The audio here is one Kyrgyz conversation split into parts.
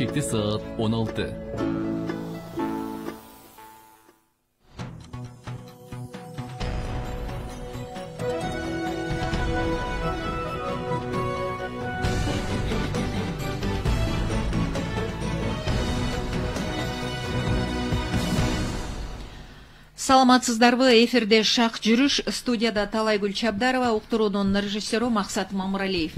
Бишкекте саат 16. Саламатсыздарбы, эфирде Шак жүрүш, студияда Талайгүл Чабдарова, уктуруунун режиссеру Максат Мамыралиев.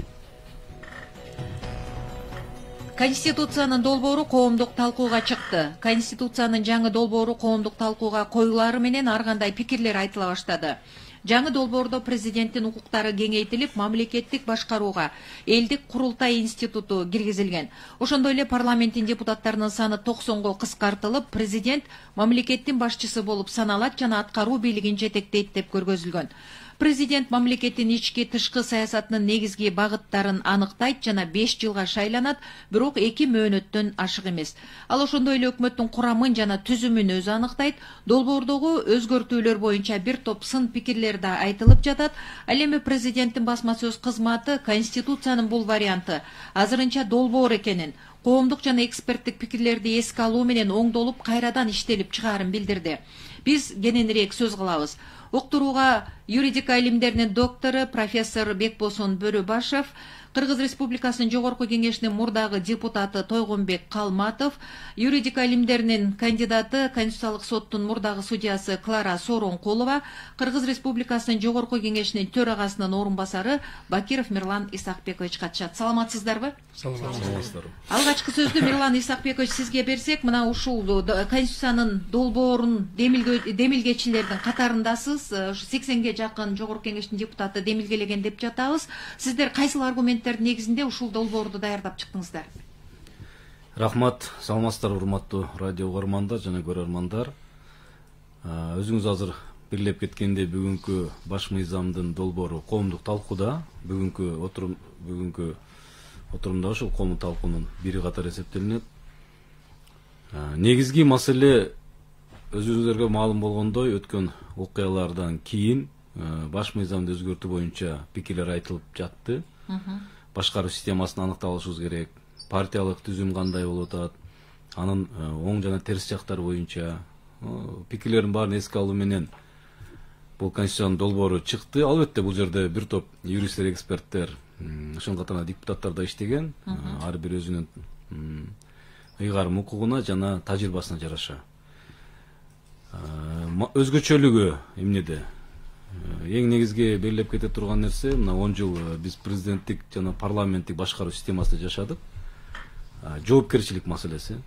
Конституциянын долбоору коомдук талкууга чыкты. Конституциянын жаңы долбоору коомдук талкууга коюлары менен ар кандай пикирлер айтыла баштады. Жаңы долбоордо президенттин укуктары кеңейтилип, мамлекеттик башкарууга элдик курултай институту киргизилген. Ошондой эле парламенттин депутаттарынын саны 90го кыскартылып, президент мамлекеттин башчысы болуп саналат жана аткаруу бийлигин жетектейт деп көргөзүлгөн. Президент мамлекеттин ички тышкы саясатынын негизги багыттарын аныктайт жана 5 жылга шайланат, бирок 2 мөөнөттөн ашык эмес. Ал ошондой эле өкмөттүн курамын жана түзүмүн өзү аныктайт. Долбоордогу өзгөртүүлөр боюнча бир топ сын пикирлер да айтылып жатат. Ал эми президенттин басма сөз кызматы Конституциянын бул варианты азырынча долбоор экенин, коомдук жана эксперттик пикирлерди эске алуу менен оңдолуп, кайрадан иштелип чыгаарын билдирди. Биз кененирээк сөз кылабыз. Уктурууга юридика илимдеринин доктору профессор Бекбосон Бөрөбашев, Кыргыз Республикасынын Жогорку Кеңешинин мурдагы депутаты Тойгонбек Калматов, юридика илимдеринин кандидаты, Конституциялык соттун мурдагы судьясы Клара Соронкулова, Кыргыз Республикасынын Жогорку Кеңешинин төрагасынын орун басары Бакиров Мирлан Исакбекович катышат. Саламатсыздарбы? Саламатсыздар. Алгачкы сөздү Мирлан Исакбекович сизге берсек, мына ушул Конституциянын долбоорун демилгечилердин катарындасыз. 80ге жакын Жогорку Кеңештин депутаты демилгелеген деп жатабыз. Сиздер кайсыл аргументтер негизинде ушул долбоорду даярдап чыктыңыздар? Рахмат, саламатсыздар урматтуу радио угармандар жана көрөрмандар. Өзүңүз азыр бирлеп кеткендей бүгүнкү баш мыйзамдын долбоору коомдук талкууда. Бүгүнкү отурумда ушул коомдук талкуунун бири катары эсептелинет. Негизги маселе өзүңүздарга маалым болгондой, өткөн окуялардан кийин баш мыйзамды өзгөртүү боюнча пикирлер айтылып жатты. Башкаруу системасын аныкталышыбыз керек. Партиялык түзүм кандай болуп атат, анын оң жана терс жактары боюнча пикирлердин баарын эске алуу менен бул конституциянын долбоору чыкты. Албетте бул жерде бир топ юристтер, эксперттер, ошонун катарында депутаттар да иштеген. Ар бир өзүнүн ыйгарым укугуна жана тажрыйбасына жараша. Өзгөчөлүгү эмнеде? Эң негизги белгилеп кете турган нерсе, мына 10 жыл биз президенттик жана парламенттик башкаруу системасында жашадык. Жоопкерчилик маселеси.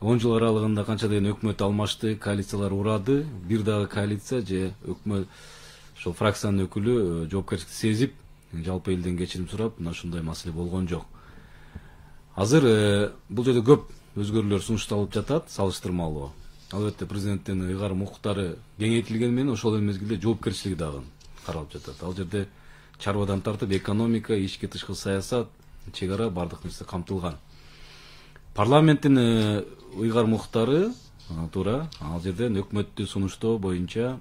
10 жыл аралыгында канча деген өкмөт алмашты, коалициялар урады, бир дагы коалиция же өкмөт ошол фракциянын өкүлү жоопкерчиликти сезип, жалпы элден кечирим сурап, мына ушундай маселе болгон жок. Азыр бул жерде көп өзгөрүүлөр сунушталып жатат, салыштырмалуу. Албетте президенттин ыйгарым укуктары кеңейтилгени менен ошол эле мезгилде жоопкерчилиги дагы каралып жатат. Ал жерде чарбадан тартып экономика, ички тышкы саясат, чек ара бардык нерсе камтылган. Парламенттин ыйгарым укуктары туура ал жерден өкмөттү сунуштоо боюнча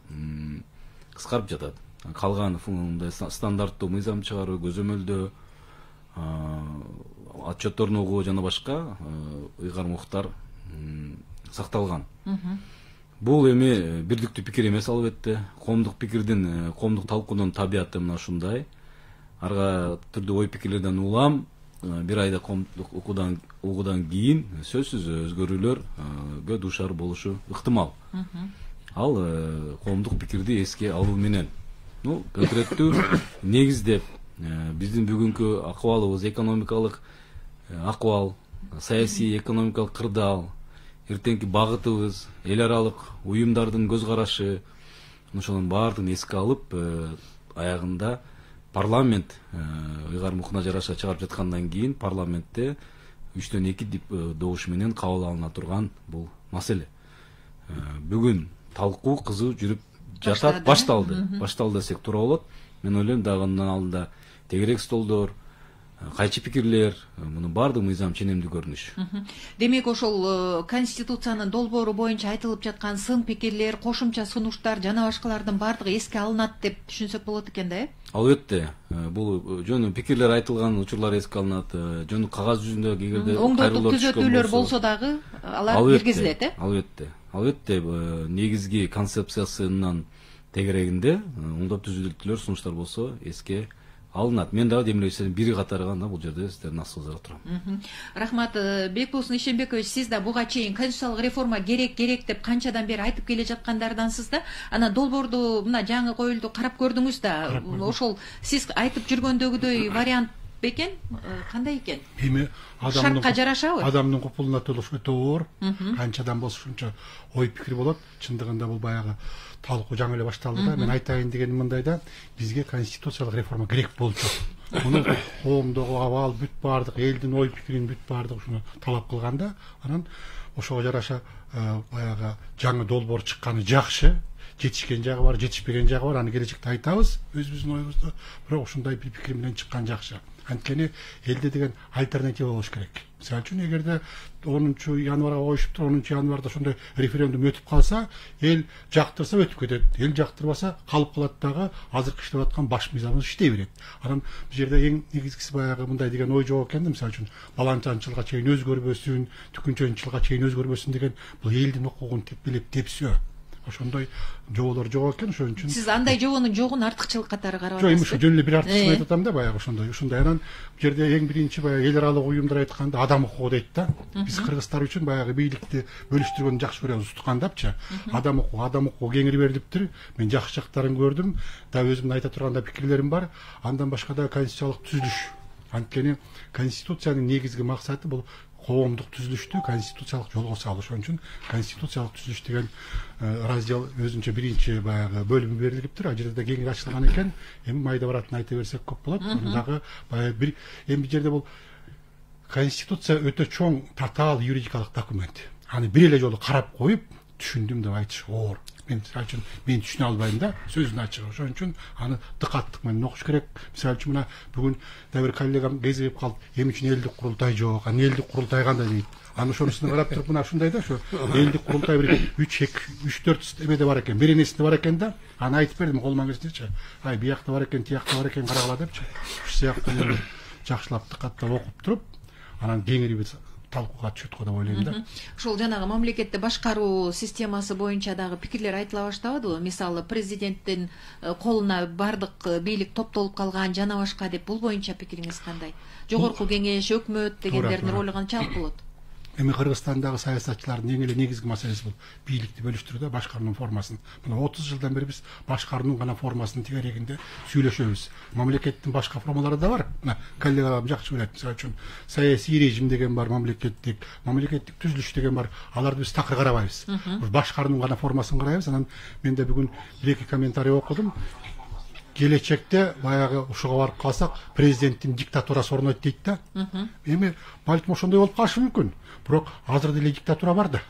кыскарып жатат. Калган стандарттуу мыйзам чыгаруу, көзөмөлдөө, отчетторун угуу жана башка ыйгарым укуктар сакталган. Бул эми бирдиктүү пикир эмес, албетте. Коомдук пикирдин, коомдук талкуунун табияты мына ушундай. Арга түрдүү ой пикирлерден улам, бир айда коомдук угуудан кийин сөзсүз өзгөрүүлөргө дуушар болушу ыктымал. Ал коомдук пикирди эске алуу менен, конкреттүү негиздеп биздин бүгүнкү акыбалыбыз, экономикалык акыбал, саясий экономикалык кырдаал, эртеңки багытыбыз, эл аралык уюмдардын көз карашы, ошонун баардыгын эске алып, аягында парламент ыйгарым укугуна жараша чыгарып жаткандан кийин парламентте 3-2 добуш менен кабыл алына турган бул маселе. Бүгүн талкуу кызуу жүрүп жатат, башталды десек туура болот. Мен ойлойм, дагы андан алдында тегерек столдор, кайчы пикирлер, мунун баардыгы мыйзам ченемдүү көрүнүш. Демек ошол Конституциянын долбоору боюнча айтылып жаткан сын пикирлер, кошумча сунуштар жана башкалардын баардыгы эске алынат деп түшүнсөк болот экен да, Албетте, бул жөн пикирлер айтылган учурлар эске алынат, жөн кагаз жүзүндө эгерде оңдоодук түзөтүүлөр болсо дагы алар киргизилет, Албетте, негизги концепциясынын тегерегинде оңдоп түзөтүүлөр, сунуштар болсо эске алынат. Мен дагы демилгечтердин бири катары гана бул жерде сиздердин астыңыздарга турам. Рахмат, Бекболсун Ишенбекович, сиз да буга чейин конституциялык реформа керек деп канчадан бери айтып келе жаткандардансыз да. Анан долбоорду мына жаңы коюлду карап көрдүңүз да. Ошол сиз айтып жүргөндөгүдөй вариант бекен, кандай экен? Эми шартка жарашабы? Адамдын купулуна төлөш өтө оор. Канчадан болсо ушунча ой пикир болот. Чындыгында бул баягы талкуу жаңы эле башталды да. Мен айтайын дегеним мындай да, бизге конституциялык реформа керек болчу. Муну коомдогу абал бүт баардык элдин ой пикирин бүт баардык ушуну талап кылганда, анан ошого жараша баягы жаңы долбоор чыкканы жакшы. Жетишкен жагы бар, жетишпеген жагы бар. Аны келечекте айтабыз, өзүбүздүн оюбузду. Бирок ушундай бир пикир менен чыккан жакшы. Анткени элде деген альтернатива болуш керек. Мисалы үчүн эгерде 10 январга коюшуптур, 10 январда ошондой референдум өтүп калса, эл жактырса өтүп кетет. Эл жактырбаса калып калат дагы, азыркы иштеп аткан баш мыйзамыбыз иштей берет. Анан бул жерде эң негизгиси баягы мындай деген ой жок экен да, мисалы үчүн баланчанчылыкка чейин өзгөрбөсүн, түкүнчөнчүлүкка чейин өзгөрбөсүн деген бул элдин укугун тепкилеп тепсөө. Ошондой жоболор жок экен, ошон үчүн сиз андай жобонун жогун артыкчылык катары карап атасыз. Жок, эми ушу жөн эле бир артыкчылык айтып атам да, баягы ошондой. Анан бул жерде эң биринчи баягы эл аралык уюмдар айтканда адам укугу дейт да. Биз кыргыздар үчүн баягы бийликти бөлүштүргөндү жакшы көрөбүз, туткандапчы. Адам укугу кеңири берилиптир. Мен жакшы жактарын көрдүм. Да өзүмдүн айта турган пикирлерим бар. Андан башка да конституциялык түзүлүш. Анткени конституциянын негизги максаты бул коомдук түзүлүштү конституциялык жолго салуу. Ошон үчүн конституциялык түзүлүш деген раздел өзүнчө биринчи баягы бөлүмү берилиптир. А жерде кеңири ачылган экен. Эми майда баратын айта берсек көп болот. Дагы баягы бир эми жерде бул конституция өтө чоң татаал юридикалык документ. Аны бир эле жолу карап коюп түшүндүм деп айтыш оор. Мен түшүнө албайм да, сөзүн ачыгы. Ошон үчүн аны дыкаттык менен окуш керек. Мисалы үчүн мына бүгүн да бир коллегам кезигип калды. Эмне үчүн элдик курултай жок? Аны элдик курултай кандай дейт. Аны ошонусуна карап туруп мына ушундай да, ошо элдик курултай бир 3-4 эмеде бар экен, бир энесинде бар экен да. Аны айтып бердим, колуман келсечи. Ай, биякта бар экен, тиякта бар экен, карагыла депчи. Ушу сыяктуу жакшылап дыкаттап окуп туруп, анан кеңири бир талкууга түшөт го деп ойлойм да. Ошол жанагы мамлекетти башкаруу системасы боюнча дагы пикирлер айтыла баштабадыбы? Мисалы, президенттин колуна бардык бийлик топтолуп калган жана башка деп, бул боюнча пикириңиз кандай? Жогорку кеңеш, өкмөт дегендердин ролу канчалык болот? Эми Кыргызстандагы саясатчылардын эң эле негизги маселеси бул бийликти бөлүштүрүүдө башкаруунун формасын. Мына 30 жылдан бери биз башкаруунун гана формасынын тегерегинде сүйлөшөбүз. Мамлекеттин башка формалары да бар. Мына коллегаларым жакшы билет. Мисалы үчүн саясий режим деген бар, мамлекеттик түзүлүш деген бар. Аларды биз такыр карабайбыз. Башкаруунун гана формасын карайбыз. Анан мен да бүгүн бир-эки комментарий окудум. Келечекте баягы ушуга барып калсак, президенттин диктатурасы орнойт дейт да. Эми балким ошондой болуп калышы мүмкүн. Бирок азыр деле диктатура бар да.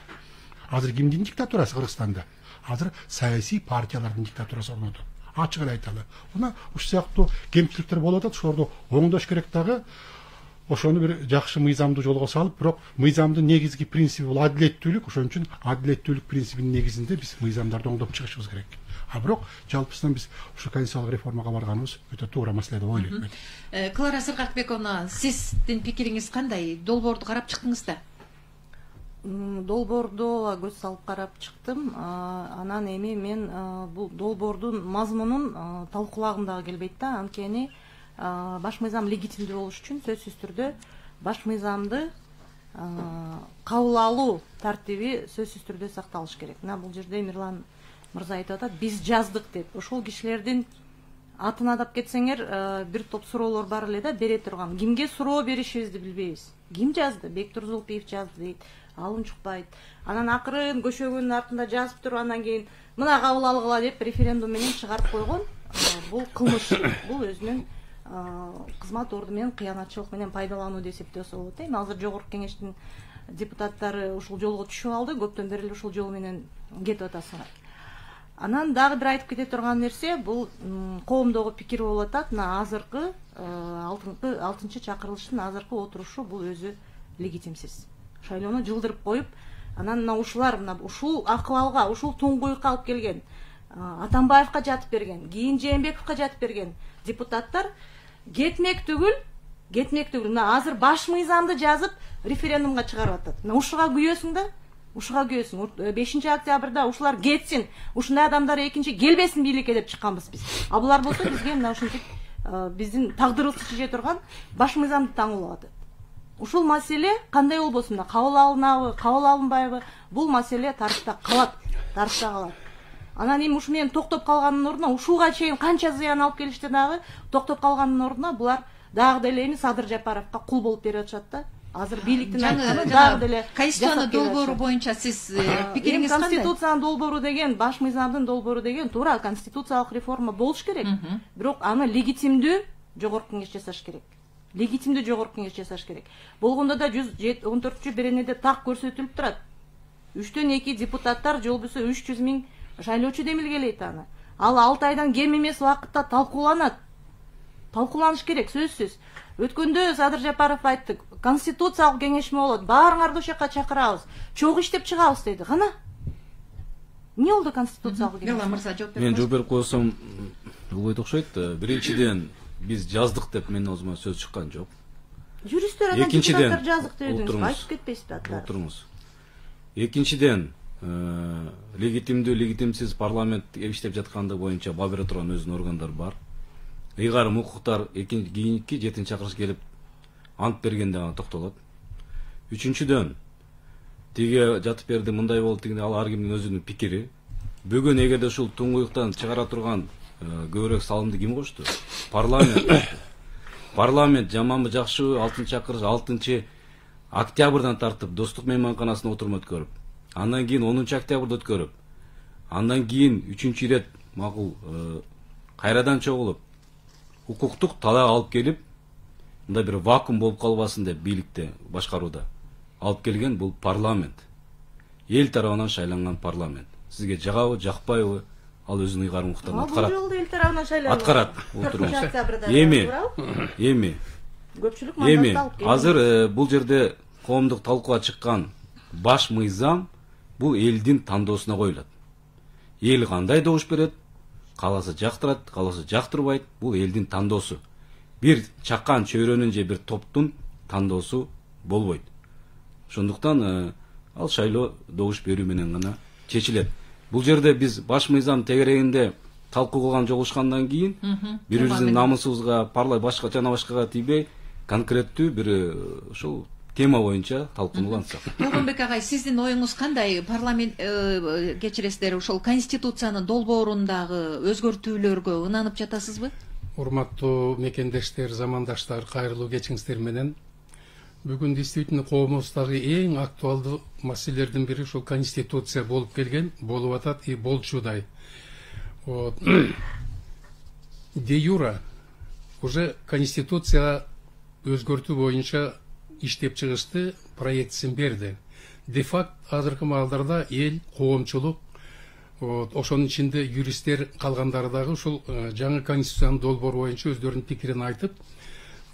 Азыр кимдин диктатурасы Кыргызстанда? Азыр саясий партиялардын диктатурасы орноду. Ачык эле айталы. Мына ушул сыяктуу кемчиликтер болуп атат. Ошолорду оңдош керек дагы. Ошону бир жакшы мыйзамдуу жолго салып, бирок мыйзамдын негизги принциби бул адилеттүүлүк. Ошон үчүн адилеттүүлүк принцибинин негизинде биз мыйзамдарды оңдоп чыгышыбыз керек. А бирок жалпысынан биз ушу конституциялык реформага барганыбыз өтө туура маселе деп ойлойм мен. Клара Сыргакбековна, сиздин пикириңиз кандай? Долбоорду карап чыктыңыз да? Долбоорду көз салып карап чыктым. Анан эми мен бул долбоордун мазмунун талкуулагым дагы келбейт да. Анткени баш мыйзам легитимдүү болуш үчүн сөзсүз түрдө баш мыйзамды кабыл алуу тартиби сөзсүз түрдө сакталыш керек. Мына бул жерде Мирлан мырза айтып атат, биз жаздык деп. Ошол кишилердин атын атап кетсеңер, бир топ суроолор бар эле да, бере турган. Кимге суроо беришибизди билбейбиз. Ким жазды? Бектур Зулпиев жазды дейт. Ал унчукпайт. Анан акырын көшөгөнүн артында жазып туруп, анан кийин мына кабыл алгыла деп референдум менен чыгарып койгон. Бул кылмыш. Бул өзүнүн кызмат орду менен кыянатчылык менен пайдалануу деп эсептөсө болот. Эми азыр жогорку кеңештин депутаттары ушул жолго түшүп алды. Көптөн бери эле ушул жол менен кетип атасыңар. Анан дагы бир айтып кете турган нерсе, бул коомдогу пикир болуп атат. Мына азыркы 6-чы чакырылыштын азыркы отурушу бул өзү легитимсиз. Шайлоону жылдырып коюп, анан мына ушулар ушул акыбалга, ушул туңгуюкка алып келген, Атамбаевка жатып берген, кийин Жээнбековго жатып берген депутаттар кетмек түгүл, мына азыр баш мыйзамды жазып референдумга чыгарып атат. Мына ушуга күйөсүң да, ушуга күйөсүң. 5 октябрда ушулар кетсин, ушундай адамдар экинчи келбесин бийликке деп чыкканбыз биз. А булар болсо бизге мына ушинтип биздин тагдырыбызды чече турган баш мыйзамды таңуулап атат. Ушул маселе кандай болбосун да, кабыл алынабы, кабыл алынбайбы, бул маселе тарыхта калат. Анан эми ушу менен токтоп калганын ордуна, ушуга чейин канча зыян алып келишти дагы, токтоп калганын ордуна булар дагы деле эми Садыр Жапаровго кул болуп берип атышат да. Азыр бийликтин дагы деле Конституциянын долбоору боюнча сиз пикириңиз кандай? Конституциянын долбоору деген, баш мыйзамдын долбоору деген туура конституциялык реформа болуш керек. Бирок аны легитимдүү жогорку кеңеш жасаш керек. Болгондо да 114-беренеде так көрсөтүлүп турат. 3-төн 2 депутаттар жол болсо 300 000 шайлоочу демилгелейт аны. Ал 6 айдан кем эмес убакытта талкууланыш керек, сөзсүз. Өткөндө Садыр Жапаров айтты, конституциялык кеңешме болот, баарыңарды ошол жака чакырабыз, чогуу иштеп чыгабыз деди. Кана эмне болду конституциялык кеңешме? Мырза жооп Мен жооп берип койсом болбойт окшойт. Биринчиден биз жаздык деп менин оозуман сөз чыккан жок. Юристтер анан депутаттар жаздык дедиңиз, айтып кетпейсизби аттар? Отуруңуз. Экинчиден легитимдүү, легитимсиз парламент иштеп жатканды боюнча баа бере турган өзүнүн органдары бар. Ыйгарым укуктар кийинки 7-чакырыш келип ант бергенде ана токтолот. Үчүнчүдөн тиге жатып берди, мындай болду дегенде ал ар кимдин өзүнүн пикири. Бүгүн эгерде ушул туңгуюктан чыгара турган көбүрөөк салымды ким кошту? Парламент жаманбы жакшыбы 6-чакырыш 6 октябрдан тартып достук мейманканасына отурум өткөрүп, андан кийин 10 октябрда өткөрүп, андан кийин 3-чү ирет макул кайрадан чогулуп укуктук талак алып келип, мындай бир вакуум болуп калбасын деп бийликте башкарууда алып келген бул парламент. Эл тарабынан шайланган парламент. Сизге жагабы, жакпайбы, ал өзүнүн ыйгарым укуктарын аткарат. Бул жолду эл тарабынан шайланган. Аткарат. Эми азыр бул жерде коомдук талкууга чыккан баш мыйзам бул элдин тандоосуна коюлат. Эл кандай добуш берет? Кааласа жактырат, кааласа жактырбайт, бул элдин тандоосу. Бир чаккан чөйрөнүн же бир топтун тандоосу болбойт. Ошондуктан ал шайлоо добуш берүү менен гана чечилет. Бул жерде биз баш мыйзам тегерегинде талкуу кылган жолугушкандан кийин бири-бирибиздин намысыбызга, башка жана башкага тийбей, конкреттүү бир ушул тема боюнча талкуулансак. Толгонбек агай, сиздин оюңуз кандай? Парламент кечиресиздер, ошол конституциянын долбоорундагы өзгөртүүлөргө ынанып жатасызбы? Урматтуу мекендештер, замандаштар, кайрылуу кечиңиздер менен. Бүгүн действительно коомубуздагы эң актуалдуу маселелердин бири ушул конституция болуп келген, болуп атат и болчудай. Де юра уже конституция өзгөртүү боюнча иштеп чыгышты, проектисин берди. Де факт азыркы маалдарда эл, коомчулук, ошонун ичинде юристтер калгандары дагы ушул жаңы конституциянын долбоору боюнча өздөрүнүн пикирин айтып,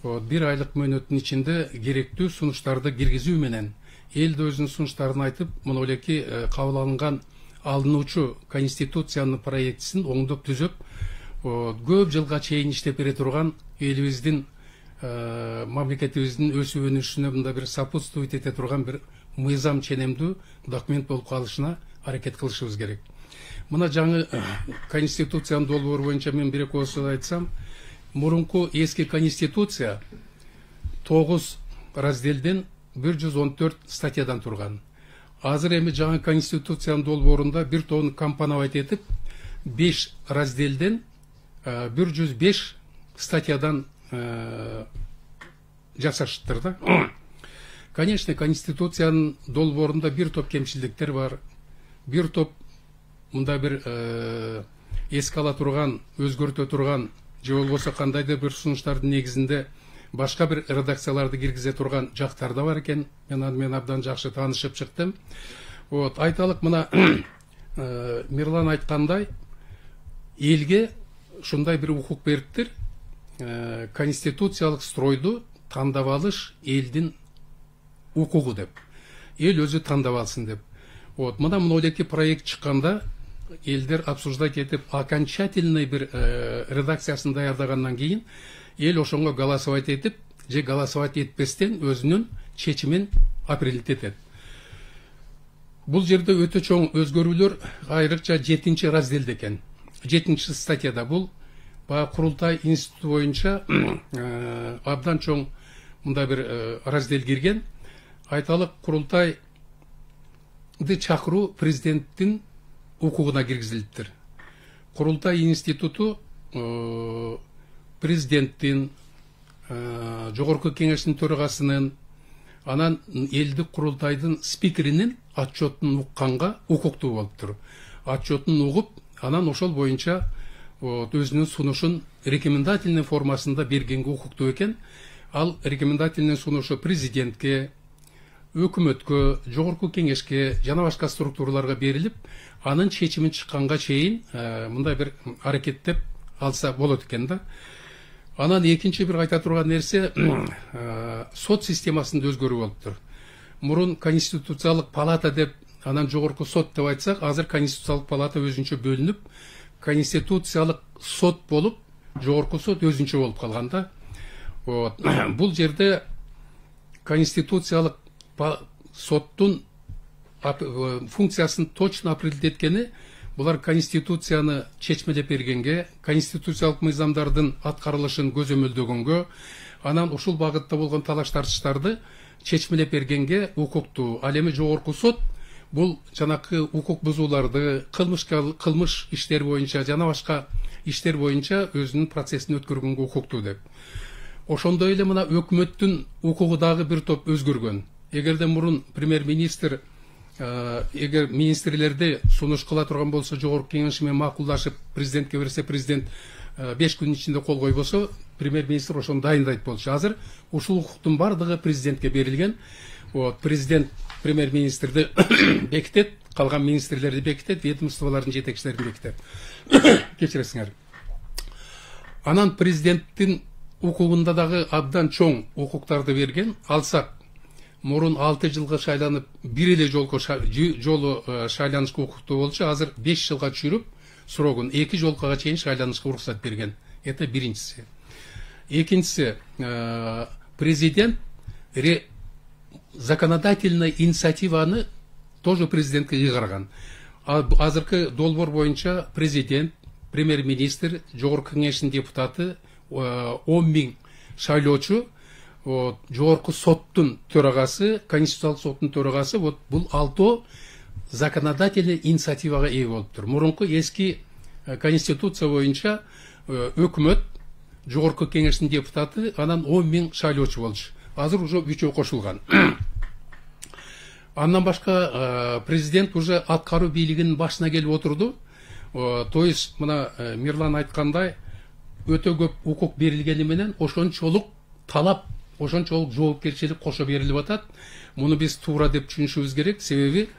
бир айлык мөөнөттүн ичинде керектүү сунуштарды киргизүү менен эл да өзүнүн сунуштарын айтып, мына элеки кабыл алынган алынуучу конституциянын проектисин оңдоп түзөп, көп жылга чейин иштеп бере турган элибиздин мамлекетибиздин өсүп өнүшүнө мындай бир сопутствовать эте турган бир мыйзам ченемдүү документ болуп калышына аракет кылышыбыз керек. Мына жаңы конституциянын долбоору боюнча мен бир эки сөз айтсам, мурунку эски конституция 9 разделден 114 статьядан турган. Азыр эми жаңы конституциянын долбоорунда бир тонн компоновать этип 5 разделден 105 статьядан жасаштыр да. Конечно, конституциянын долбоорунда бир топ кемчиликтер бар, бир топ мында бир эске ала турган, өзгөртө турган, же болбосо кандайдыр бир сунуштардын негизинде башка бир редакцияларды киргизе турган жактар да бар экен. Мен абдан жакшы таанышып чыктым. Айталык мына Мирлан айткандай, элге ушундай бир укук бериптир. Конституциялык стройду тандап алыш элдин укугу деп. Эл өзү тандап алсын деп. Вот, мына монолитий проект чыкканда элдер обсуждать этип, окончательный бир редакциясын даярдагандан кийин эл ошонго голосовать этип, же голосовать этпестен өзүнүн чечимин апрелить этет. Бул жерде өтө чоң өзгөрүүлөр айрыкча 7 разделде экен. 7 статьяда бул курултай институту боюнча абдан чоң мындай бир раздел кирген. Айталык, курултайды чакыруу президенттин укугуна киргизилиптир. Курултай институту президенттин, жогорку кеңештин төрагасынын, анан элдик курултайдын спикеринин отчетун укканга укуктуу болуптур. Отчетун угуп, анан ошол боюнча өзүнүн сунушун рекомендательный формасында бергенге укуктуу экен. Ал рекомендательный сунушу президентке, өкмөткө, жогорку кеңешке, жана башка структураларга берилип, анын чечимин чыкканга чейин мындай бир аракеттеп алса болот экен да. Анан экинчи бир айта турган нерсе, сот системасында өзгөрүү болуптур. Мурун конституциялык палата деп, анан жогорку сот деп айтсак, азыр конституциялык палата өзүнчө бөлүнүп, конституциялык сот болуп, жогорку сот өзүнчө болуп калган да. Бул жерде конституциялык соттун функциясын точно определить эткени, булар конституцияны чечмелеп бергенге, конституциялык мыйзамдардын аткарылышын көзөмөлдөгөнгө, анан ушул багытта болгон талаш тартыштарды чечмелеп бергенге укуктуу. Ал эми жогорку сот бул жанакы укук бузууларды, кылмыш иштер боюнча, жана башка иштер боюнча өзүнүн процессин өткөргөнгө укуктуу деп. Ошондой эле мына өкмөттүн укугу дагы бир топ өзгөргөн. Эгерде мурун премьер-министр эгер министрлерди сунуш кыла турган болсо, жогорку кеңеш менен макулдашып президентке берсе, президент 5 күн ичинде кол койбосо, премьер-министр ошону дайындайт болчу. Азыр ушул укуктун бардыгы президентке берилген. Президент премьер-министрди бекитет, калган министрлерди бекитет, ведомстволордун жетекчилерин бекитет. Кечиресиңер. Анан президенттин укугунда дагы абдан чоң укуктарды берген. Алсак, мурун 6 жылга шайланып, бир эле жолу шайланышка укуктуу болчу, азыр 5 жылга түшүрүп, срогун 2 жолкага чейин шайланышка уруксат берген. Это биринчиси. Экинчиси, президент законодательный инициативаны тоже президентке ыйгарган. Азыркы долбоор боюнча президент, премьер-министр, жогорку кеңештин депутаты, 10.000 шайлоочу, жогорку соттун төрагасы, конституциялык соттун төрагасы, бул 6 законодательный инициативага ээ болуптур. Мурунку эски конституция боюнча өкмөт, жогорку кеңештин депутаты, анан 10.000 шайлоочу болчу. Азыр уже 3 кошулган. Андан башка президент уже аткаруу бийлигинин башына келип отурду. То есть, мына Мирлан айткандай, өтө көп укук берилгени менен ошончолук талап, ошончолук жоопкерчилик кошо берилип атат. Муну биз туура деп түшүнүшүбүз керек. Себеби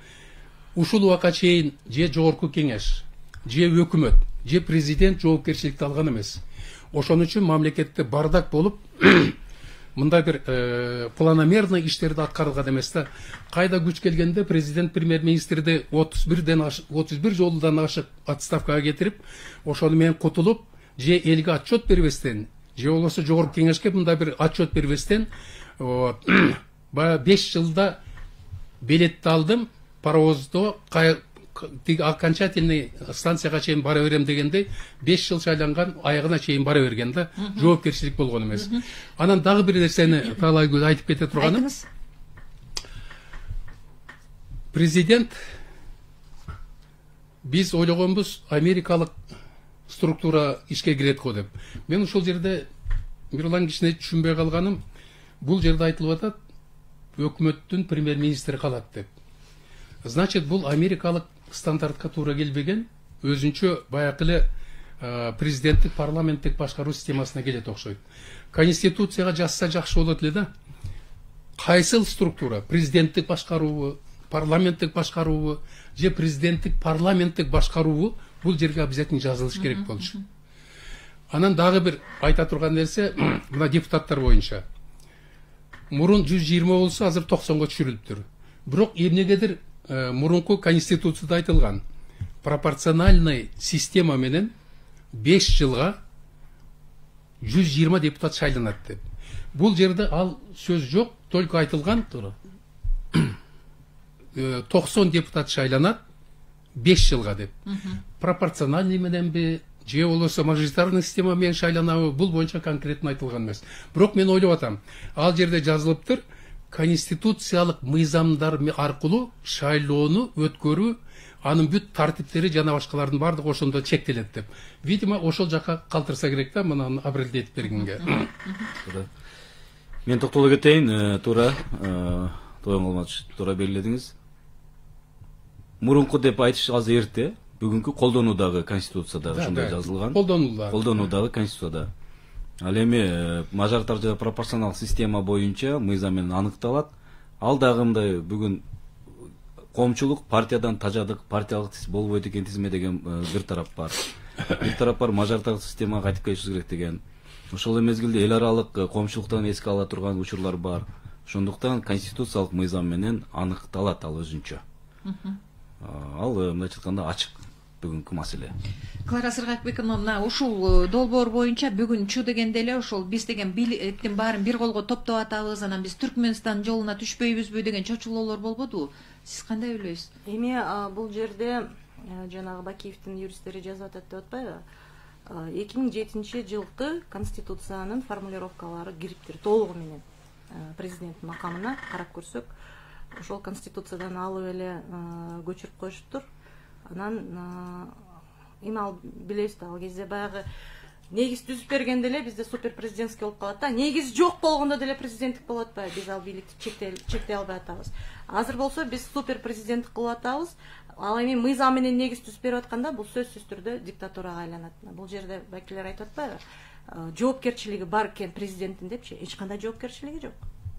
ушул убакка чейин же жогорку кеңеш, же өкмөт, же президент жоопкерчиликти алган эмес. Ошон үчүн мамлекетте бардак болуп, мындай бир планомерный иштерди аткарылган эмес да. Кайда күч келгенде президент премьер-министрди 31 жолудан ашык отставкага кетирип, ошону менен кутулуп, же элге отчет бербестен, же болбосо жогорку кеңешке мындай бир отчет бербестен, баягы 5 жылда билетти алдым, паровоздо окончательный станцияга чейин бара берем дегенде 5 жыл шайланган, аягына чейин бара берген да, жоопкерчилик болгон эмес. Анан дагы бир нерсени талай көп айтып кете турганым. Президент биз ойлогонбуз америкалык структура ишке кирет го деп. Мен ушул жерде Мирлан кичине түшүнбөй калганым, бул жерде айтылып атат, өкмөттүн премьер-министри калат деп. Значит, бул америкалык стандартка туура келбеген, өзүнчө баягы эле президенттик парламенттик башкаруу системасына келет окшойт. Конституцияга жазса жакшы болот эле да. Кайсыл структура, президенттик башкаруубу, парламенттик башкаруубу же президенттик парламенттик башкаруубу бул жерге обязательно жазылыш керек болчу. Анан дагы бир айта турган нерсе мына депутаттар боюнча. Мурун 120 болсо азыр 90га түшүрүлүптүр. Бирок эмнегедир мурунку конституцияда айтылган пропорциональный система менен 5 жылга 120 депутат шайланат деп. Бул жерде ал сөз жок, только айтылган 90 депутат шайланат 5 жылга деп. Пропорциональный мененби же болбосо мажоритарный система менен шайланабы, бул боюнча конкретно айтылган эмес. Бирок мен ойлоп атам, ал жерде жазылыптыр, конституциялык мыйзамдар аркылуу шайлоону өткөрүү, анын бүт тартиптери жана башкалардын баардыгы ошондо чектелет деп. Видимо, ошол жакка калтырса керек да, мына апрелде этип бергенге. Мен токтоло кетейин, туура Тоюңулматович, туура белгиледиңиз. Мурунку деп айтыш азыр эрте, бүгүнкү колдонуудагы конституцияда ошондой жазылган. Колдонуудагы конституцияда. Ал эми мажоритардуу пропорционалдык система боюнча мыйзам менен аныкталат. Ал дагы мындай бүгүн коомчулук партиядан тажадык, партиялык болбойт экен тизме деген бир тарап бар. Бир тарап бар, мажоритардык системага кайтып келишибиз керек деген. Ошол мезгилде эл аралык коомчулуктан эске ала турган учурлар бар. Ошондуктан конституциялык мыйзам менен аныкталат ал өзүнчө. Ал мындайча айтканда ачык бүгүнкү маселе. Клара Сыргакбековна, ушул долбоор боюнча бүгүнчү дегенде эле ошол биз деген бийликтин баарын бир колго топтоп атабыз, анан биз Түркмөнстан жолуна түшпөйбүзбү деген чочулоолор болбодубу? Сиз кандай ойлойсуз? Эми бул жерде жанагы Бакиевдин юристтери жазып атат деп атпайбы? 2007 жылкы конституциянын формулировкалары кириптир толугу менен президент макамына карап көрсөк, ошол конституциядан алып эле көчүрүп коюшуптур. Анан эми ал билебиз да, ал кезде баягы негиз түзүп бергенде эле бизде супер президентский болуп калат да. Негиз жок болгондо деле президенттик болуп атпайбы? Биз ал бийликти чектей албай атабыз. Азыр болсо биз супер президенттик кылып атабыз. Ал эми мыйзам менен негиз түзүп берип атканда бул сөзсүз түрдө диктатурага айланат. Бул жерде вакилдер айтып атпайбы? Жоопкерчилиги бар экен президенттин депчи, эч кандай жоопкерчилиги жок.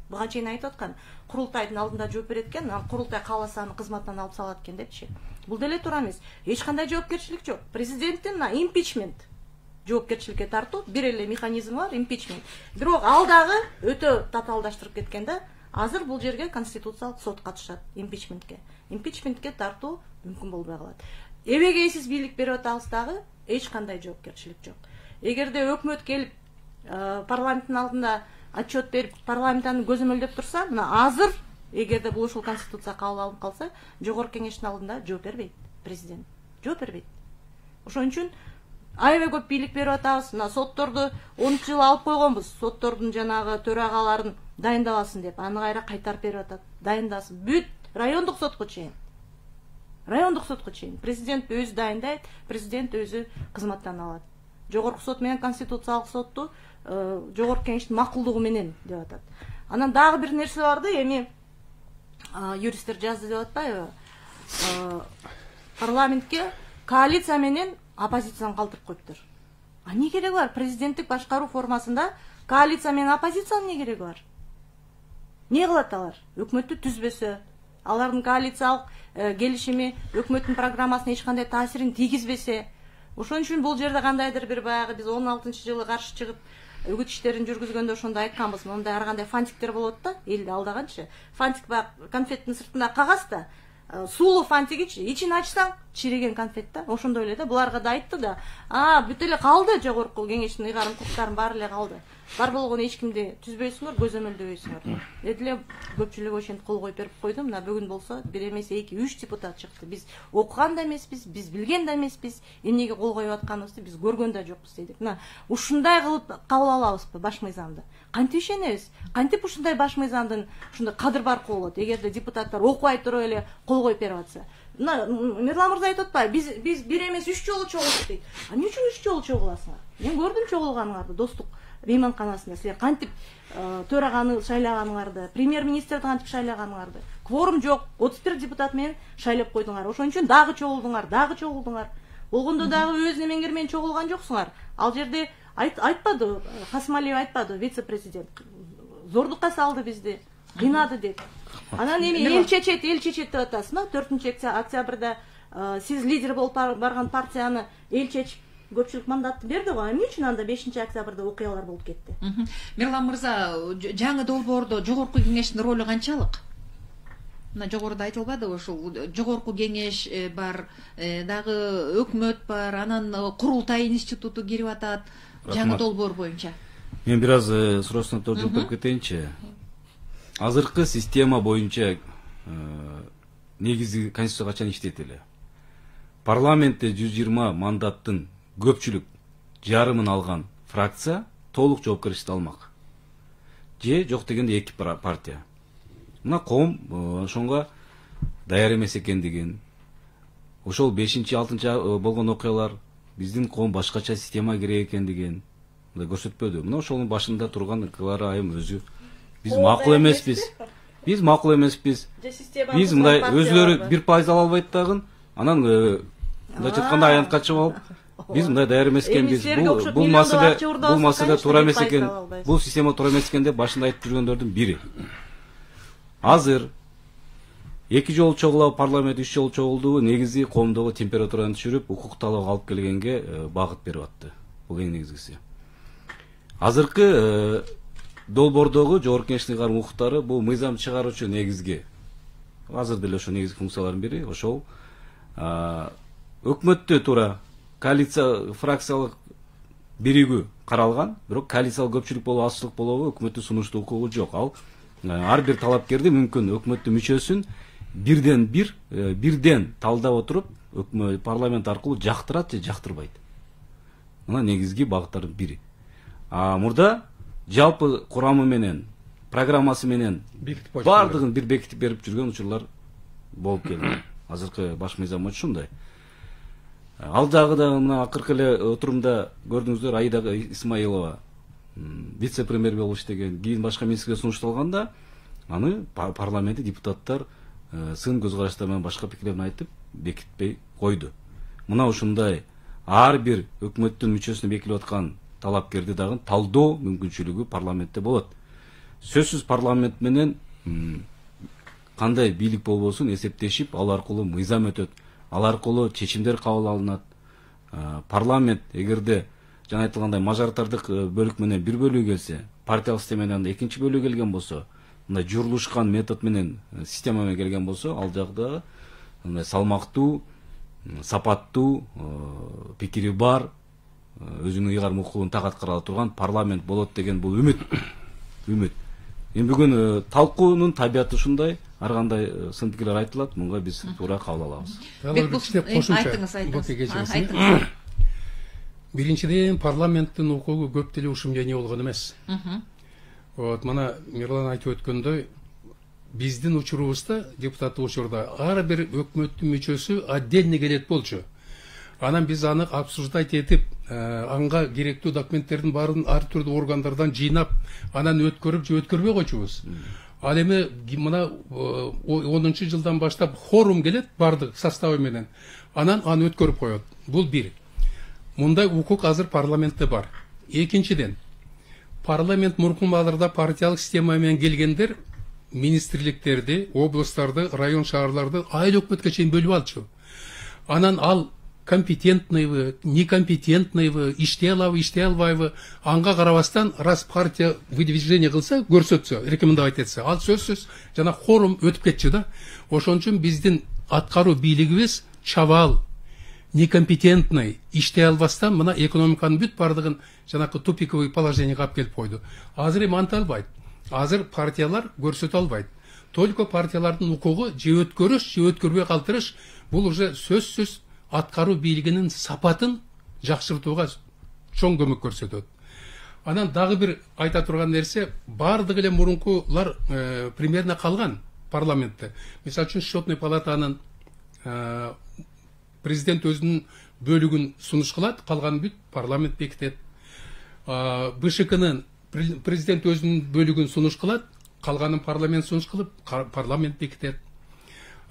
Буга чейин айтып аткан, курултайдын алдында жооп берет экен, курултай кааласа аны кызматтан алып салат экен депчи. Бул деле туура эмес. Эч кандай жоопкерчилик жок. Президенттин импичмент жоопкерчиликке тартуу бир эле механизм бар, импичмент. Бирок ал дагы өтө татаалдаштырып кеткен да. Азыр бул жерге конституциялык сот катышат импичментке. Импичментке тартуу мүмкүн болбой калат. Эбегейсиз бийлик берип атабыз дагы эч кандай жоопкерчилик жок. Эгерде өкмөт келип парламенттин алдында отчет берип, парламенттин көзөмөлдөп турса, мына азыр эгерде бул ушул конституция кабыл алынып калса, жогорку кеңештин алдында жооп бербейт президент. Жооп бербейт. Ошон үчүн аябай көп бийлик берип атабыз. Мына сотторду 13 жыл алып койгонбуз. Соттордун жанагы төрагаларын дайындабасын деп, аны кайра кайтарып берип атат. Дайындасын. Бүт райондук сотко чейин. Райондук сотко чейин. Президент өзү дайындайт, президент өзү кызматтан алат. Жогорку сот менен конституциялык сотту жогорку кеңештин макулдугу менен деп атат. Анан дагы бир нерсе бар да, эми юристтер жазды деп атпайбы? Парламентке коалиция менен оппозицияны калтырып коюптур. Не кереги бар? Президенттик башкаруу формасында коалиция менен оппозициянын не кереги бар? Не кылат алар? Өкмөттү түзбөсө, алардын коалициялык келишими өкмөттүн программасына эч кандай таасирин тийгизбесе, ошон үчүн бул жерде кандайдыр бир баягы биз 16-жылы каршы чыгып үгүт иштерин жүргүзгөндө ошондо айтканбыз, мындай ар кандай фантиктер болот да, элди алдаганчы. Фантик баягы конфеттин сыртында кагаз да, суулуу фантигичи, ичин ачсаң чиреген конфет да, ошондой эле да. Буларга да айтты да, бүт эле калды, жогорку кеңештин ыйгарым укуктарын баары эле калды. Бар болгону эч кимди түзбөйсүңөр, көзөмөлдөбөйсүңөр. Эдиле көпчүлүк ошентип кол коюп берип койду. Мына бүгүн болсо бир эмес 2-3 депутат чыкты. Биз окуган да эмеспиз, биз билген да эмеспиз, эмнеге кол коюп атканыбызды биз көргөн да жокпуз дедик. Мына ушундай кылып кабыл алабызбы баш мыйзамды? Кантип ишенебиз? Кантип ушундай баш мыйзамдын ушундай кадыр баркы болот? Эгерде депутаттар окубай туруп эле кол коюп берип атса. Мына Мирлан мырза айтып атпайбы? Биз бир эмес 3 жолу чогулдук дейт. Эмне үчүн 3 жолу чогуласыңар? Мен көрдүм чогулганыңарды достук мейманканасында. Силер кантип төраганы шайлаганыңарды, премьер-министрди кантип шайлаганыңарды. Кворум жок, 31 депутат менен шайлап койдуңар. Ошон үчүн дагы чогулдуңар. Болгондо дагы өз немеңер менен чогулган жоксуңар. Ал жерде айтпады, Касымалиев айтпады, вице-президент. Зордукка салды бизди, кыйнады деп. Анан эми эл чечет деп атасың, 4 октябрда сиз лидер болуп барган партияны эл чечип көпчүлүк мандатты берди го. Эмне үчүн анда 5 октябрда окуялар болуп кетти? Мирлан мырза, жаңы долбоордо жогорку кеңештин ролу канчалык? Мына жогоруда айтылбады, ошол жогорку кеңеш бар, дагы өкмөт бар, анан курултай институту кирип атат жаңы долбоор боюнча. Мен бир аз суроосуна жооп берип кетейинчи. Азыркы система боюнча негизи конституция качан иштейт эле? Парламентте 120 мандаттын көпчүлүк жарымын алган фракция толук жоопкерчиликти алмак. Же жок дегенде эки партия. Мына коом ошонго даяр эмес экендигин, ошол 5-6 болгон окуялар биздин коом башкача система керек экендигин көрсөтпөдү. Мына ошонун башында турган Клара айым өзү биз макул эмеспиз. Биз мындай өзүлөрү 1% ала албайт дагы, анан мындай чытканда аянтка чыгып алып, биз мындай даяр эмес экенбиз. Бул маселе туура эмес экен, бул система туура эмес экен деп башында айтып жүргөндөрдүн бири. Азыр 2 жолу чогулуп, парламент 3 жолу чогулду, негизи коомдогу температураны түшүрүп, укук талабы алып келгенге багыт берип атты. Бул эң негизгиси. Азыркы долбоордогу жогорку кеңештин ыйгарым укуктары бул мыйзам чыгаруучу негизги. Азыр деле ошо негизги функциялардын бири ошол өкмөттө туура коалиция фракциялык биригүү каралган, бирок коалициялык көпчүлүк болобу, азчылык болобу өкмөттүн сунуштуу укугу жок. Ал ар бир талапкерди мүмкүн өкмөттүн мүчөсүн бирден талдап отуруп, парламент аркылуу жактырат же жактырбайт. Мына негизги багыттардын бири. Мурда жалпы курамы менен, программасы менен бардыгын бир бекитип берип жүргөн учурлар болуп келди. Азыркы баш мыйзам ушундай. Ал дагы да мына акыркы эле отурумда көрдүңүздөр, Аида Исмаилова вице-премьер болуп иштеген, кийин башка министрге сунушталганда, аны парламентте депутаттар сын көз караштар менен башка пикирлерин айтып бекитпей койду. Мына ушундай ар бир өкмөттүн мүчөсүнө бекилип аткан талапкерди дагы талдоо мүмкүнчүлүгү парламентте болот. Сөзсүз парламент менен кандай бийлик болбосун эсептешип, ал аркылуу мыйзам өтөт, ал аркылуу чечимдер кабыл алынат. Парламент эгерде жана айтылгандай мажоритардык бөлүк менен бир бөлүгү келсе, партиялык система менен экинчи бөлүгү келген болсо, мындай журулушкан метод менен система менен келген болсо, ал жакта мындай салмактуу, сапаттуу, пикири бар, өзүнүн ыйгарым укугун так аткара ала турган парламент болот деген бул үмүт. Эми бүгүн талкуунун табияты ушундай, ар кандай сын пикирлер айтылат, мунга биз туура кабыл алабыз. Айтыңыз. Биринчиден, парламенттин укугу көп деле ушумдение болгон эмес. Вот мына Мирлан айтып өткөндөй, биздин учурубузда, депутаттык учурда ар бир өкмөттүн мүчөсү отдельно келет болчу. Анан биз аны обсуждать этип, анга керектүү документтердин баарын ар түрдүү органдардан жыйнап, анан өткөрүп же өткөрбөй койчубуз. Ал эми мына 10-жылдан баштап форум келет бардык составы менен. Анан аны өткөрүп коет. Бул бир. Мындай укук азыр парламентте бар. Экинчиден, парламент муркумаларда партиялык система менен келгендер министрликтерди, областтарды, район шаарларды айыл өкмөткө чейин бөлүп алчу. Анан ал компетентныйбы, некомпетентныйбы, иштей алабы, иштей албайбы, анга карабастан раз партия выдвижение кылса, көрсөтсө, рекомендовать этсе, ал сөзсүз жана форум өтүп кетчү да. Ошон үчүн биздин аткаруу бийлигибиз чабал, некомпетентный, иштей албастан мына экономиканын бүт бардыгын жанакы тупиковый положенияга алып келип койду. Азыр эми анта албайт. Азыр партиялар көрсөтө албайт. Только партиялардын укугу же өткөрүш, же өткөрбөй калтырыш, бул уже сөзсүз аткаруу бийлигинин сапатын жакшыртууга чоң көмөк көрсөтөт. Анан дагы бир айта турган нерсе, бардык эле мурункулар примерно калган парламентте. Мисалы үчүн счетный палатанын президент өзүнүн бөлүгүн сунуш кылат, калган бүт парламент бекитет. БШКнын президент өзүнүн бөлүгүн сунуш кылат, калганын парламент сунуш кылып, парламент бекитет.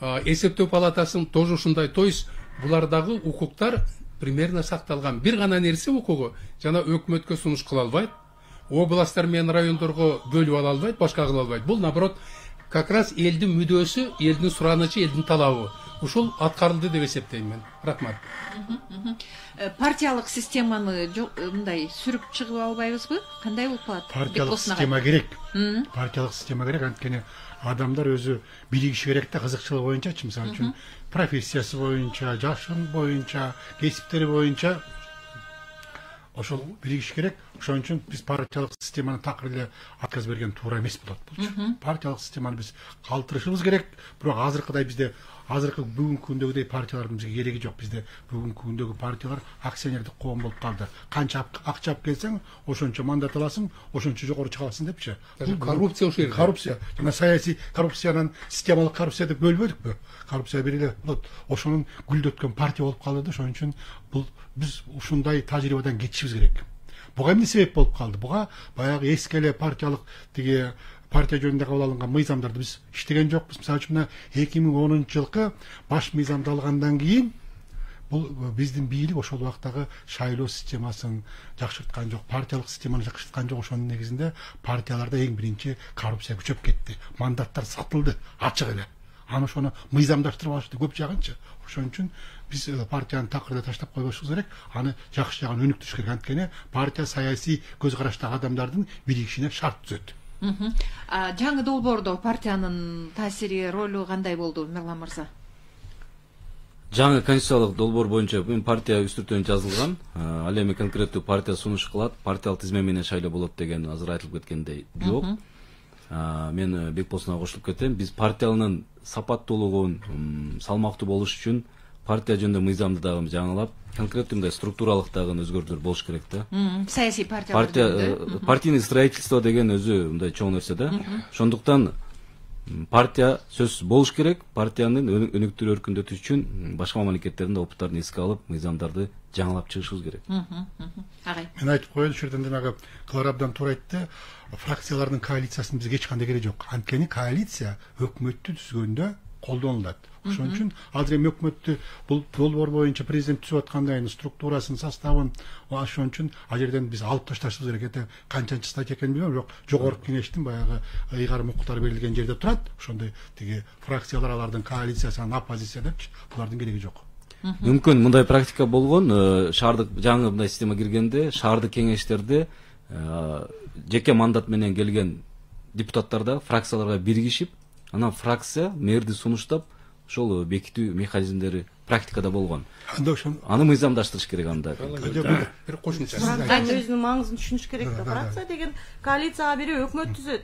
Эсептөө палатасын тоже ушундай. То есть булардагы укуктар примерно сакталган. Бир гана нерсе укугу жана өкмөткө сунуш кыла албайт, областтар менен райондорго бөлүп ала албайт, башка кыла албайт. Бул наоборот как раз элдин мүдөөсү, элдин суранычы, элдин талабы ушул аткарылды деп эсептейм мен. Рахмат. Партиялык системаны мындай сүрүп чыгып албайбызбы? Кандай болуп калат? Партиялык система керек. Партиялык система керек. Анткени адамдар өзү бийлигиши керек да, кызыкчылыгы боюнчачы, мисалы үчүн профессиясы боюнча, жашын боюнча, кесиптери боюнча ошол бийлигиши керек. Ошон үчүн биз партиялык системаны такыр эле отказ берген туура эмес болот болчу. Партиялык системаны биз калтырышыбыз керек. Бирок азыркыдай бизде бүгүнкү күндөгүдөй партиялардын бизге кереги жок. Бизде бүгүнкү күндөгү партиялар акционердик коом болуп калды. Канча акча алып келсең, ошончо мандат аласың, ошончо жогору чыга аласың депчи. Коррупция ушул жерде. Коррупция. Жана саясий коррупциянын системалык коррупция деп бөлбөдүкпү? Коррупция бир эле болот. Ошонун гүлдөткөн партия болуп калды да, ошон үчүн бул биз ушундай тажрыйбадан кетишибиз керек. Буга эмне себеп болуп калды? Буга баягы эски эле партиялык партия жөнүндө кабыл алынган мыйзамдарды биз иштеген жокпуз. Мисалы үчүн 2010-жылкы баш мыйзамды алгандан кийин бул биздин бийлик ошол убактагы шайлоо системасын жакшырткан жок, партиялык системаны жакшырткан жок. Ошонун негизинде партияларда эң биринчи коррупция күчөп кетти. Мандаттар сатылды ачык эле. Аны ошону мыйзамдаштырып алышты көп жагынчы. Ошон үчүн биз партияны такыр эле таштап койбошубуз керек. Аны жакшы жагын өнүктүрүш керек. Анткени партия саясий көз караштагы адамдардын бийлигишине шарт түзөт. Жаңы долбоордо партиянын таасири, ролу кандай болду, Мирлан мырза? Жаңы конституциялык долбоор боюнча бул партия үстүртөн жазылган. Ал эми конкреттүү партия сунуш кылат, партиялык тизме менен шайлоо болот деген азыр айтылып кеткендей жок. Мен Бекболсунга кошулуп кетем. Биз партиянын сапаттуулугун, салмактуу болуш үчүн партия жөнүндө мыйзамды дагы жаңылап, конкреттүү мындай структуралык дагы өзгөртүүлөр болуш керек да. Саясий партиялар. Партийный строительство деген өзү мындай чоң нерсе да. Ошондуктан партия сөзсүз болуш керек. Партиянын өнүктүрүү өркүндөтүү үчүн башка мамлекеттердин опыттарын эске алып, мыйзамдарды жаңылап чыгышыбыз керек. Агай. Мен айтып коеюн, ушул жерден демек Клара абдан туура айтты. Фракциялардын коалициясынын бизге эч кандай кереги жок. Анткени коалиция өкмөттү түзгөндө колдонулат. Ошон үчүн азыр эми өкмөттү бул долбоор боюнча президент түзүп аткандай структурасын, составын, ошон үчүн ал жерден биз алып ташташыбыз керек. Канчанчы статья экенин билбейм, бирок жогорку кеңештин баягы ыйгарым укуктары берилген жерде турат. Ошондой тиги фракциялар алардын коалициясынан оппозиция депчи, булардын кереги жок. Мүмкүн мындай практика болгон, шаардык жаңы мындай система киргенде, шаардык кеңештерде жеке мандат менен келген депутаттарда фракцияларга биригишип, анан фракция мэрди сунуштап, ошол бекитүү механизмдери практикада болгон. Аны мыйзамдаштырыш керек анда. Бир кошумча. Өзүнүн маңызын түшүнүш керек да. Фракция деген коалицияга бири өкмөт түзөт.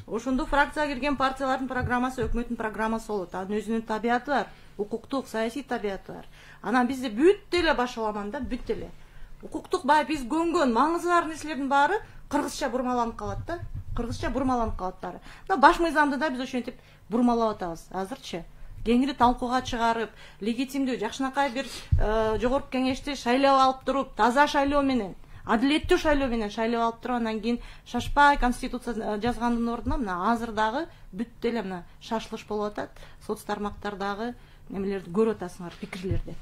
Ошондо фракцияга кирген партиялардын программасы өкмөттүн программасы болот. Анын өзүнүн табияты бар, укуктук, саясий табияты бар. Анан бизде бүт эле башаламанда, бүт эле укуктук баягы биз көнгөн маңызы бар нерселердин баары кыргызча бурмаланып калат да. Кыргызча бурмаланып калат баары. Баш мыйзамды да биз ошентип бурмалап атабыз. Азырчы кеңири талкууга чыгарып, легитимдүү жакшынакай бир жогорку кеңешти шайлап алып туруп, таза шайлоо менен, адилеттүү шайлоо менен шайлап алып туруп, андан кийин шашпай конституция жазгандын ордуна мына азыр дагы бүт эле мына шашылыш болуп атат. Соц тармактардагы немелерди көрүп атасыңар, пикирлерди.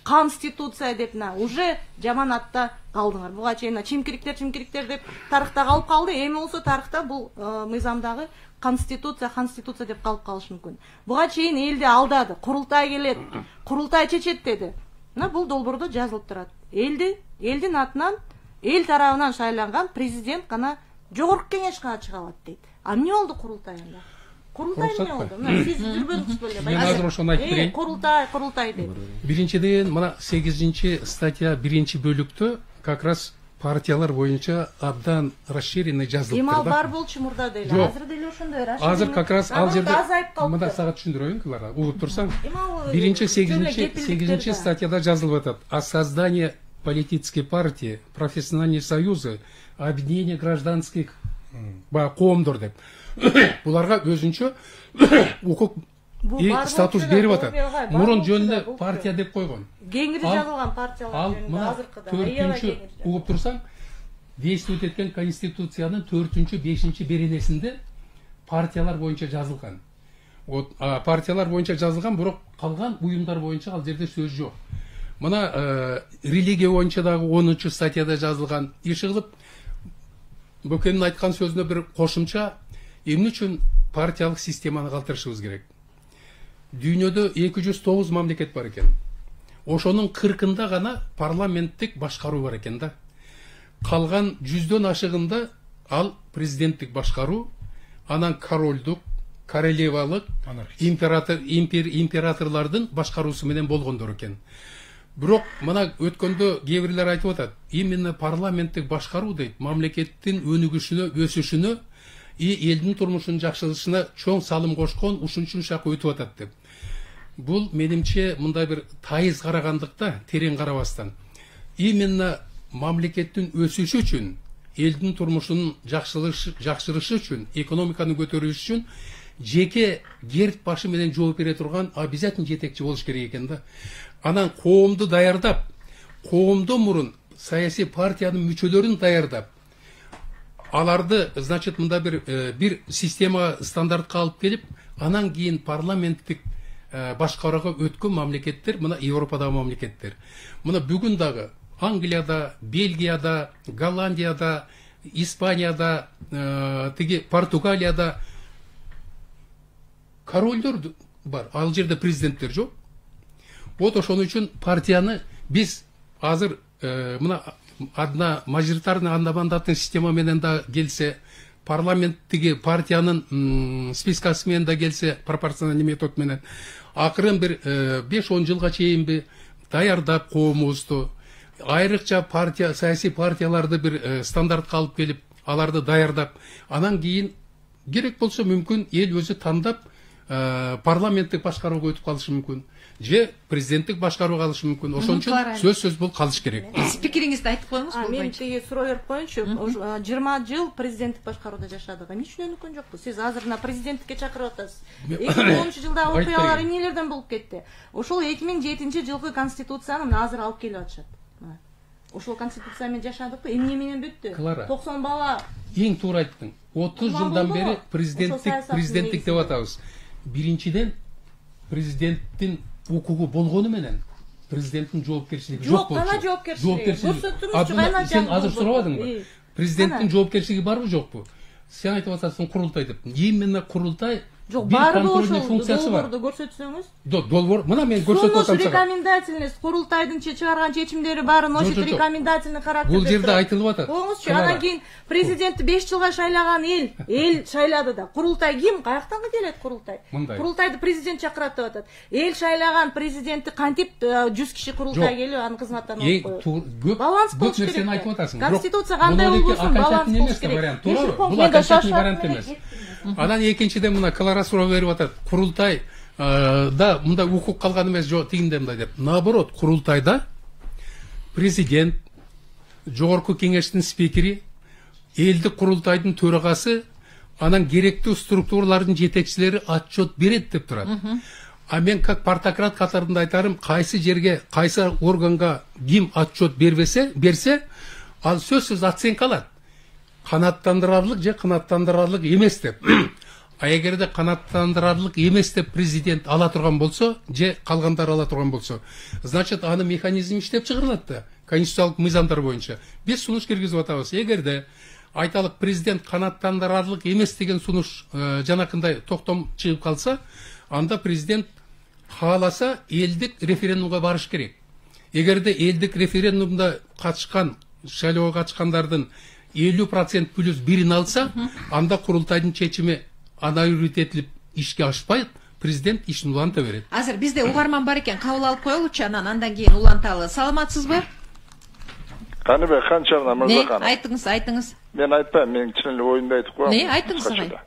Конституция деп уже жаман атта калдыңар. Буга чейин чимкириктер деп тарыхта калып калды. Эми болсо тарыхта бул мыйзамдагы конституция деп калып калышы мүмкүн. Буга чейин элди алдады. Курултай келет, курултай чечет деди. Бул долбоордо жазылып турат. Элдин атынан, эл тарабынан шайланган президент гана жогорку кеңеш гана чыга алат дейт. А эмне болду курултайында? Курултай эмне болду? Сиз билбедиңиз беле? Мен азыр ошону айтып берейин. Курултай дейт. Биринчиден, мына 8-чи статья 1-чи бөлүктө как раз партиялар боюнча абдан расширенный жазылып турду. Ал бар болчу мурда деле. Азыр деле ошондой расширенный. Азыр как раз ал жерде мында сага түшүндүрөйүн, Клара, угуп турсаң. Биринчи 8-чи статьяда жазылып атат: о создании политической партии, профессиональные союзы, объединение гражданских коомдор деп. Буларга өзүнчө укук статус берип атат. Мурун жөнүндө партия деп койгон. Кеңири жазылган партиялар жөнүндө азыркыда. 4-чү угуп турсаң, действует эткен конституциянын 4-чү, 5-чи беренесинде партиялар боюнча жазылган. Партиялар боюнча жазылган, бирок калган уюмдар боюнча ал жерде сөз жок. Мына религия боюнча дагы 10-чу статьяда жазылган. Иши кылып Бөкенин айткан сөзүнө бир кошумча, Эмне үчүн партиялык системаны калтырышыбыз керек? Дүйнөдө 209 мамлекет бар экен. Ошонун 40-ында гана парламенттик башкаруу бар экен да. Калган 100дөн ашыгында ал президенттик башкаруу, анан королдук, королевалык, императорлордун башкаруусу менен болгондор экен. Бирок мына өткөндө кээ бирлер айтып атат, именно парламенттик башкаруу дейт, мамлекеттин өнүгүшүнө, өсүшүнө, элдин турмушунун жакшырышына чоң салым кошкон, ушунчалык өтүп атат деп. Бул менимче мындай бир тайыз карагандыкта, терең карабастан. Именно мамлекеттин өсүшү үчүн, элдин турмушунун жакшырышы үчүн, экономиканы көтөрүш үчүн жеке керт башы менен жооп бере турган обязательно жетекчи болуш керек экен да. Анан коомду даярдап, коомдон мурун саясий партиянын мүчөлөрүн даярдап, аларды, значит, мында бир система стандартка алып келип, анан кийин парламенттик башкарууга өткөн мамлекеттер, мына Европадагы мамлекеттер. Мына бүгүн дагы Англияда, Бельгияда, Голландияда, Испанияда, тиги Португалияда королдор бар, ал жерде президенттер жок. Вот ошон үчүн партияны биз азыр мына одна мажоритарный мандатный система менен да келсе, парламенттиги партиянын спискасы менен да келсе, пропорциональный метод менен акырын бир 5-10 жылга чейинби даярдап коомубузду, айрыкча партия, саясий партияларды бир стандартка алып келип, аларды даярдап, анан кийин керек болсо мүмкүн эл өзү тандап парламенттик башкарууга өтүп калышы мүмкүн, же президенттик башкарууга алышы мүмкүн. Ошон үчүн сөзсүз бул калыш керек. Сиз пикириңизди айтып коюңуз. Мен тиги суроо берип коеюнчу. 20 жыл президенттик башкарууда жашадык. Эмне үчүн өнүккөн жокпу? Сиз азыр президенттикке чакырып атасыз. 2010-жылдагы окуялар эмнелерден болуп кетти? Ошол 2007-жылкы конституцияны азыр алып келип атышат. Ошол конституция менен жашадыкпы? Эмне менен бүттү? 90 бала. Эң туура айттың. 30 жылдан бери президенттик деп атабыз. Биринчиден президенттин укугу болгону менен президенттин жоопкерчилиги жок болчу. Жок, жоопкерчилиги. Сен азыр сурабадыңбы? Президенттин жоопкерчилиги барбы жокпу? Сен айтып атасың курултай деп. Именно курултай жок, барбы ошол долбоорду көрсөтсөңүз? Долбоор, мына мен көрсөтүп атам сага. Рекомендательность, курултайдын чыгарган чечимдери баары носит рекомендательный характер. Бул жерде айтылып атат. Коңузчу, анан кийин президентти 5 жылга шайлаган эл шайлады да. Курултай ким? Каяктан келет курултай? Курултайды президент чакырат деп атат. Эл шайлаган президентти кантип 100 киши курултай келип анын кызматтан алып коет? Баланс болуш керек. Нерсени айтып атасың. Конституция кандай болбосун, баланс болуш керек. Бул окончательный вариант эмес. Анан экинчиден мына Клара суроо берип атат. Курултай да мындай укук калган эмес, жок тигинде мындай деп. Наоборот, курултайда президент, жогорку кеңештин спикери, элдик курултайдын төрагасы, анан керектүү структуралардын жетекчилери отчет берет деп турат. А мен как партократ катарында айтарым, кайсы жерге, кайсы органга ким отчет берсе, ал сөзсүз оценка алат. Канаттандырарлык же канаттандырарлык эмес деп. А эгерде канаттандырарлык эмес деп президент ала турган болсо, же калгандар ала турган болсо, значит аны механизм иштеп чыгарылат да, конституциялык мыйзамдар боюнча. Биз сунуш киргизип атабыз. Эгерде айталык президент канаттандырарлык эмес деген сунуш жанакындай токтом чыгып калса, анда президент кааласа элдик референдумга барыш керек. Эгерде элдик референдумда катышкан, шайлоого катышкандардын 50% плюс бирин алса, анда курултайдын чечими анализ этилип ишке ашпайт, президент ишин уланта берет. Азыр бизде угарман бар экен, кабыл алып коелучу, андан кийин уланталы. Саламатсызбы? Каныбек Ханчарна Мырзахан. Айтыңыз. Мен айтпайм, мен чын эле оюмду айтып коем. Не, айтыңыз агай.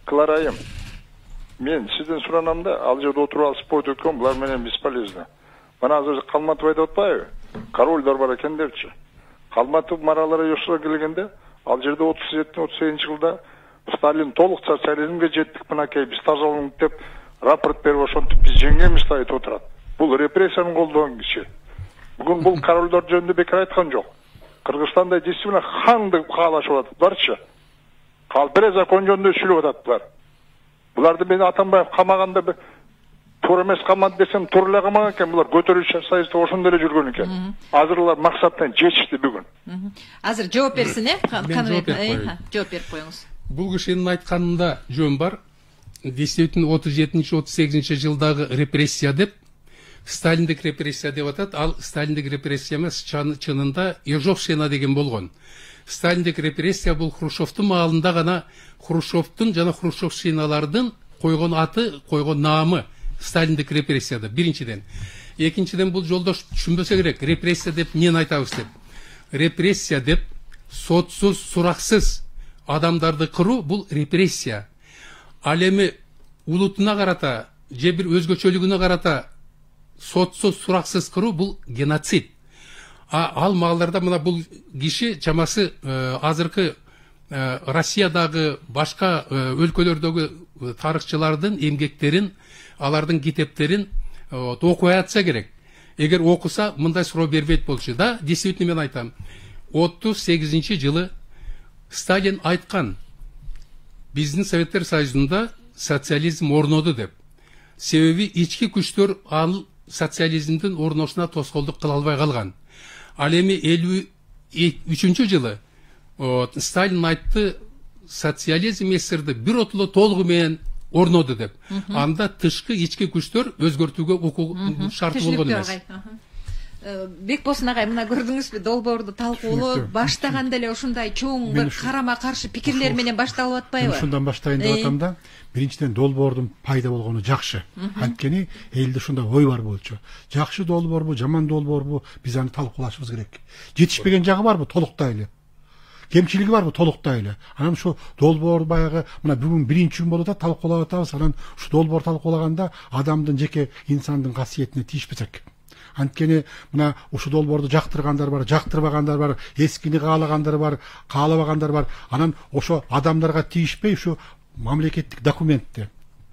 Кларайым. Мен сизден суранамда, ал жерде отуруп алып спорт өткөн, булар менен бесполезно. Мана азыр Калматов айтып атпайбы? Королдор бар экен депчи. Калматов маралары Йошуга келгенде, ал жерде 37-38 жылда Сталин толук социализмге жеттик, мынакей биз тазаландык деп рапорт берип ошентип биз жеңгенбиз деп айтып отурат. Бул репрессияны колдогон киши. Бүгүн бул королдор жөнүндө бекер айткан жок. Кыргызстанда действительно хандык каалашып атат-буларчы. Калпыре закон жөнүндө сүйлөп атат-булар. Буларды мен Атамбаев камаганда туура эмес камады десем, туура эле камаган экен, булар көтөрүүчү союзда ошондо эле жүргөн экен. Азыр алар максаттан жетишти бүгүн. Азыр жооп берсин, жооп берип коюңуз. Бул кишинин айтканында жөн бар. Действительно 37-38 жылдагы репрессия деп, Сталиндик репрессия деп атат. Ал Сталиндик репрессия эмес, чынында Ежовщина деген болгон. Сталиндик репрессия бул Хрущевдун маалында гана Хрущевдун жана Хрущевщиналардын койгон аты, койгон наамы Сталиндик репрессияда биринчиден. Экинчиден бул жолдош түшүнбөсө керек. Репрессия деп эмнени айтабыз деп. Репрессия деп сотсуз, сураксыз адамдарды кыруу бул репрессия. Ал эми улутуна карата же бир өзгөчөлүгүнө карата сотсуз, сураксыз кыруу бул геноцид. Ал маалдарда мына бул киши чамасы азыркы Россиядагы башка өлкөлөрдөгү тарыхчылардын эмгектерин, алардын китептерин окуй атса керек. Эгер окуса мындай суроо бербейт болчу да. Действительно мен айтам. 38-жылы Сталин айткан, биздин Советтер Союзунда социализм орноду деп. Себеби ички күчтөр ал социализмдин орношуна тоскоолдук кыла албай калган. Ал эми 53-жылы Сталин айтты, социализм СССРди биротуло толугу менен орноду деп. Анда тышкы ички күчтөр өзгөртүүгө укук шарт болгон эмес. Бекбосын агай, мына көрдүңүзбү, долбоорду талкуулоо баштаганда эле ушундай чоң бир карама каршы пикирлер менен башталып атпайбы? Ушундан баштайын деп атам да. Биринчиден долбоордун пайда болгону жакшы. Анткени элде ушундай ой бар болчу. Жакшы долбоорбу, жаман долбоорбу, биз аны талкуулашыбыз керек. Жетишпеген жагы барбы? Толуктайлы. Кемчилиги барбы? Толуктайлы. Анан ушу долбоор баягы мына бүгүн биринчи күн болуп атат, талкуулап атабыз. Анан ушу долбоор талкуулаганда адамдын жеке инсандын касиетине тийишпесек. Анткени мына ушу долбоорду жактыргандар бар, жактырбагандар бар, эскини каалагандар бар, каалабагандар бар. Анан ошо адамдарга тийишпей ушу мамлекеттик документти,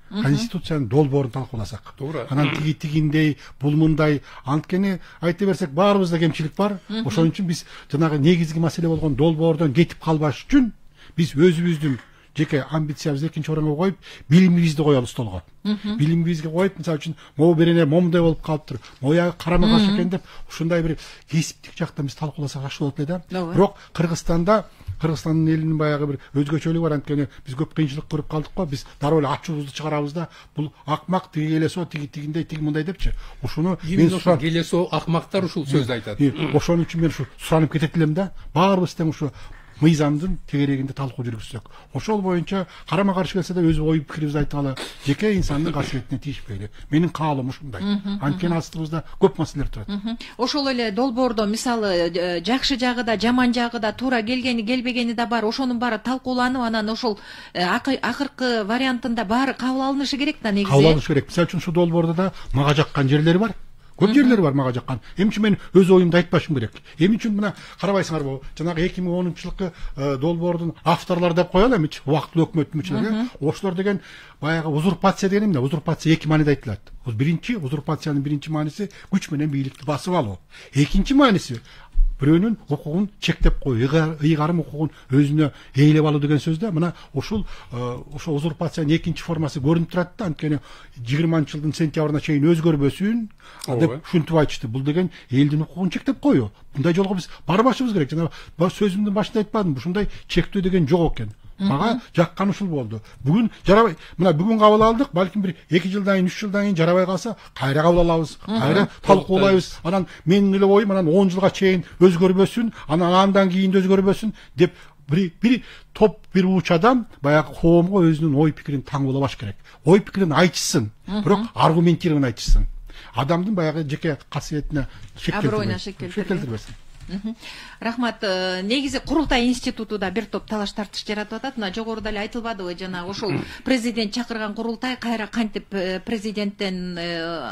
конституциянын долбоорун талкууласак. Анан тигиндей, бул мындай, анткени айта берсек баарыбызда кемчилик бар. Ошон үчүн биз жанагы негизги маселе болгон долбоордон кетип калбаш үчүн биз өзүбүздүн жеке амбициябызды экинчи орунга коюп, билимибизди коелу столго. Билимибизди коюп, мисалы үчүн могу берене момундай болуп калыптыр, моягы карама каршы экен деп, ушундай бир кесиптик жактан биз талкууласак жакшы болот эле да. Бирок Кыргызстандын элинин баягы бир өзгөчөлүгү бар, анткени биз көп кыйынчылык көрүп калдык го. Биз дароо эле ачуубузду чыгарабыз да, бул акмак, тиги келесо, тигиндей, тиги мындай депчи. Ушуну мен келесо акмактар ушул сөздү айтат. Ошон үчүн мен ушу суранып кетет элем да. Баарыбыз тең ушу мыйзамдын тегерегинде талкуу жүргүзсөк, ошол боюнча карама каршы келсе да өз ой пикирибизди айткалы, жеке инсандын касиетине тийишпейли. Менин каалоом ушундай. Анткени астыбызда көп маселелер турат. Ошол эле долбоордо мисалы жакшы жагы да, жаман жагы да, туура келгени, келбегени да бар. Ошонун баары талкууланып, анан ошол акыркы вариантында баары кабыл алынышы керек да негизи. Кабыл алынышы керек. Мисалы үчүн ушу долбоордо да мага жаккан жерлери бар. Көп жерлери бар мага жаккан. Эмне үчүн мен өз оюмду айтпашым керек? Эмне үчүн мына карабайсыңарбы? Жанагы 2010-жылкы долбоордун авторлору деп коелу эмичи, убактылуу өкмөт мүчөлөрү. Ошолор деген баягы узурпация деген эмне? Узурпация эки мааниде айтылат. Биринчи узурпациянын биринчи мааниси күч менен бийликти басып алуу. Экинчи мааниси бирөөнүн укугун чектеп коюу, ыйгарым укугун өзүнө ээлеп алуу деген сөз да. Мына ошол узурпациянын экинчи формасы көрүнүп турат да. Анткени 20-жылдын сентябрына чейин өзгөрбөсүн деп ушинтип айтышты. Бул деген элдин укугун чектеп коюу. Мындай жолго биз барбашыбыз керек. Жана сөзүмдүн башында айтпадым, ушундай чектөө деген жок экен. Мага жаккан ушул болду. Бүгүн жарабай, мына бүгүн кабыл алдык, балким бир 2 жылдан кийин, 3 жылдан кийин жарабай калса, кайра кабыл алабыз, кайра талкуулайбыз. Анан менин эле оюм анан 10 жылга чейин өзгөрбөсүн, анан андан кийин өзгөрбөсүн деп бир топ бир уч адам баягы коомго өзүнүн ой пикирин таңуулабаш керек. Ой пикирин айтышсын, бирок аргументированно айтышсын. Адамдын баягы жеке касиетине шектелтирбесин. Рахмат. Негизи Курултай институту да бир топ талаш тартыш жаратып атат. Мына жогоруда эле айтылбадыбы, жана ошол президент чакырган курултай кайра кантип президенттен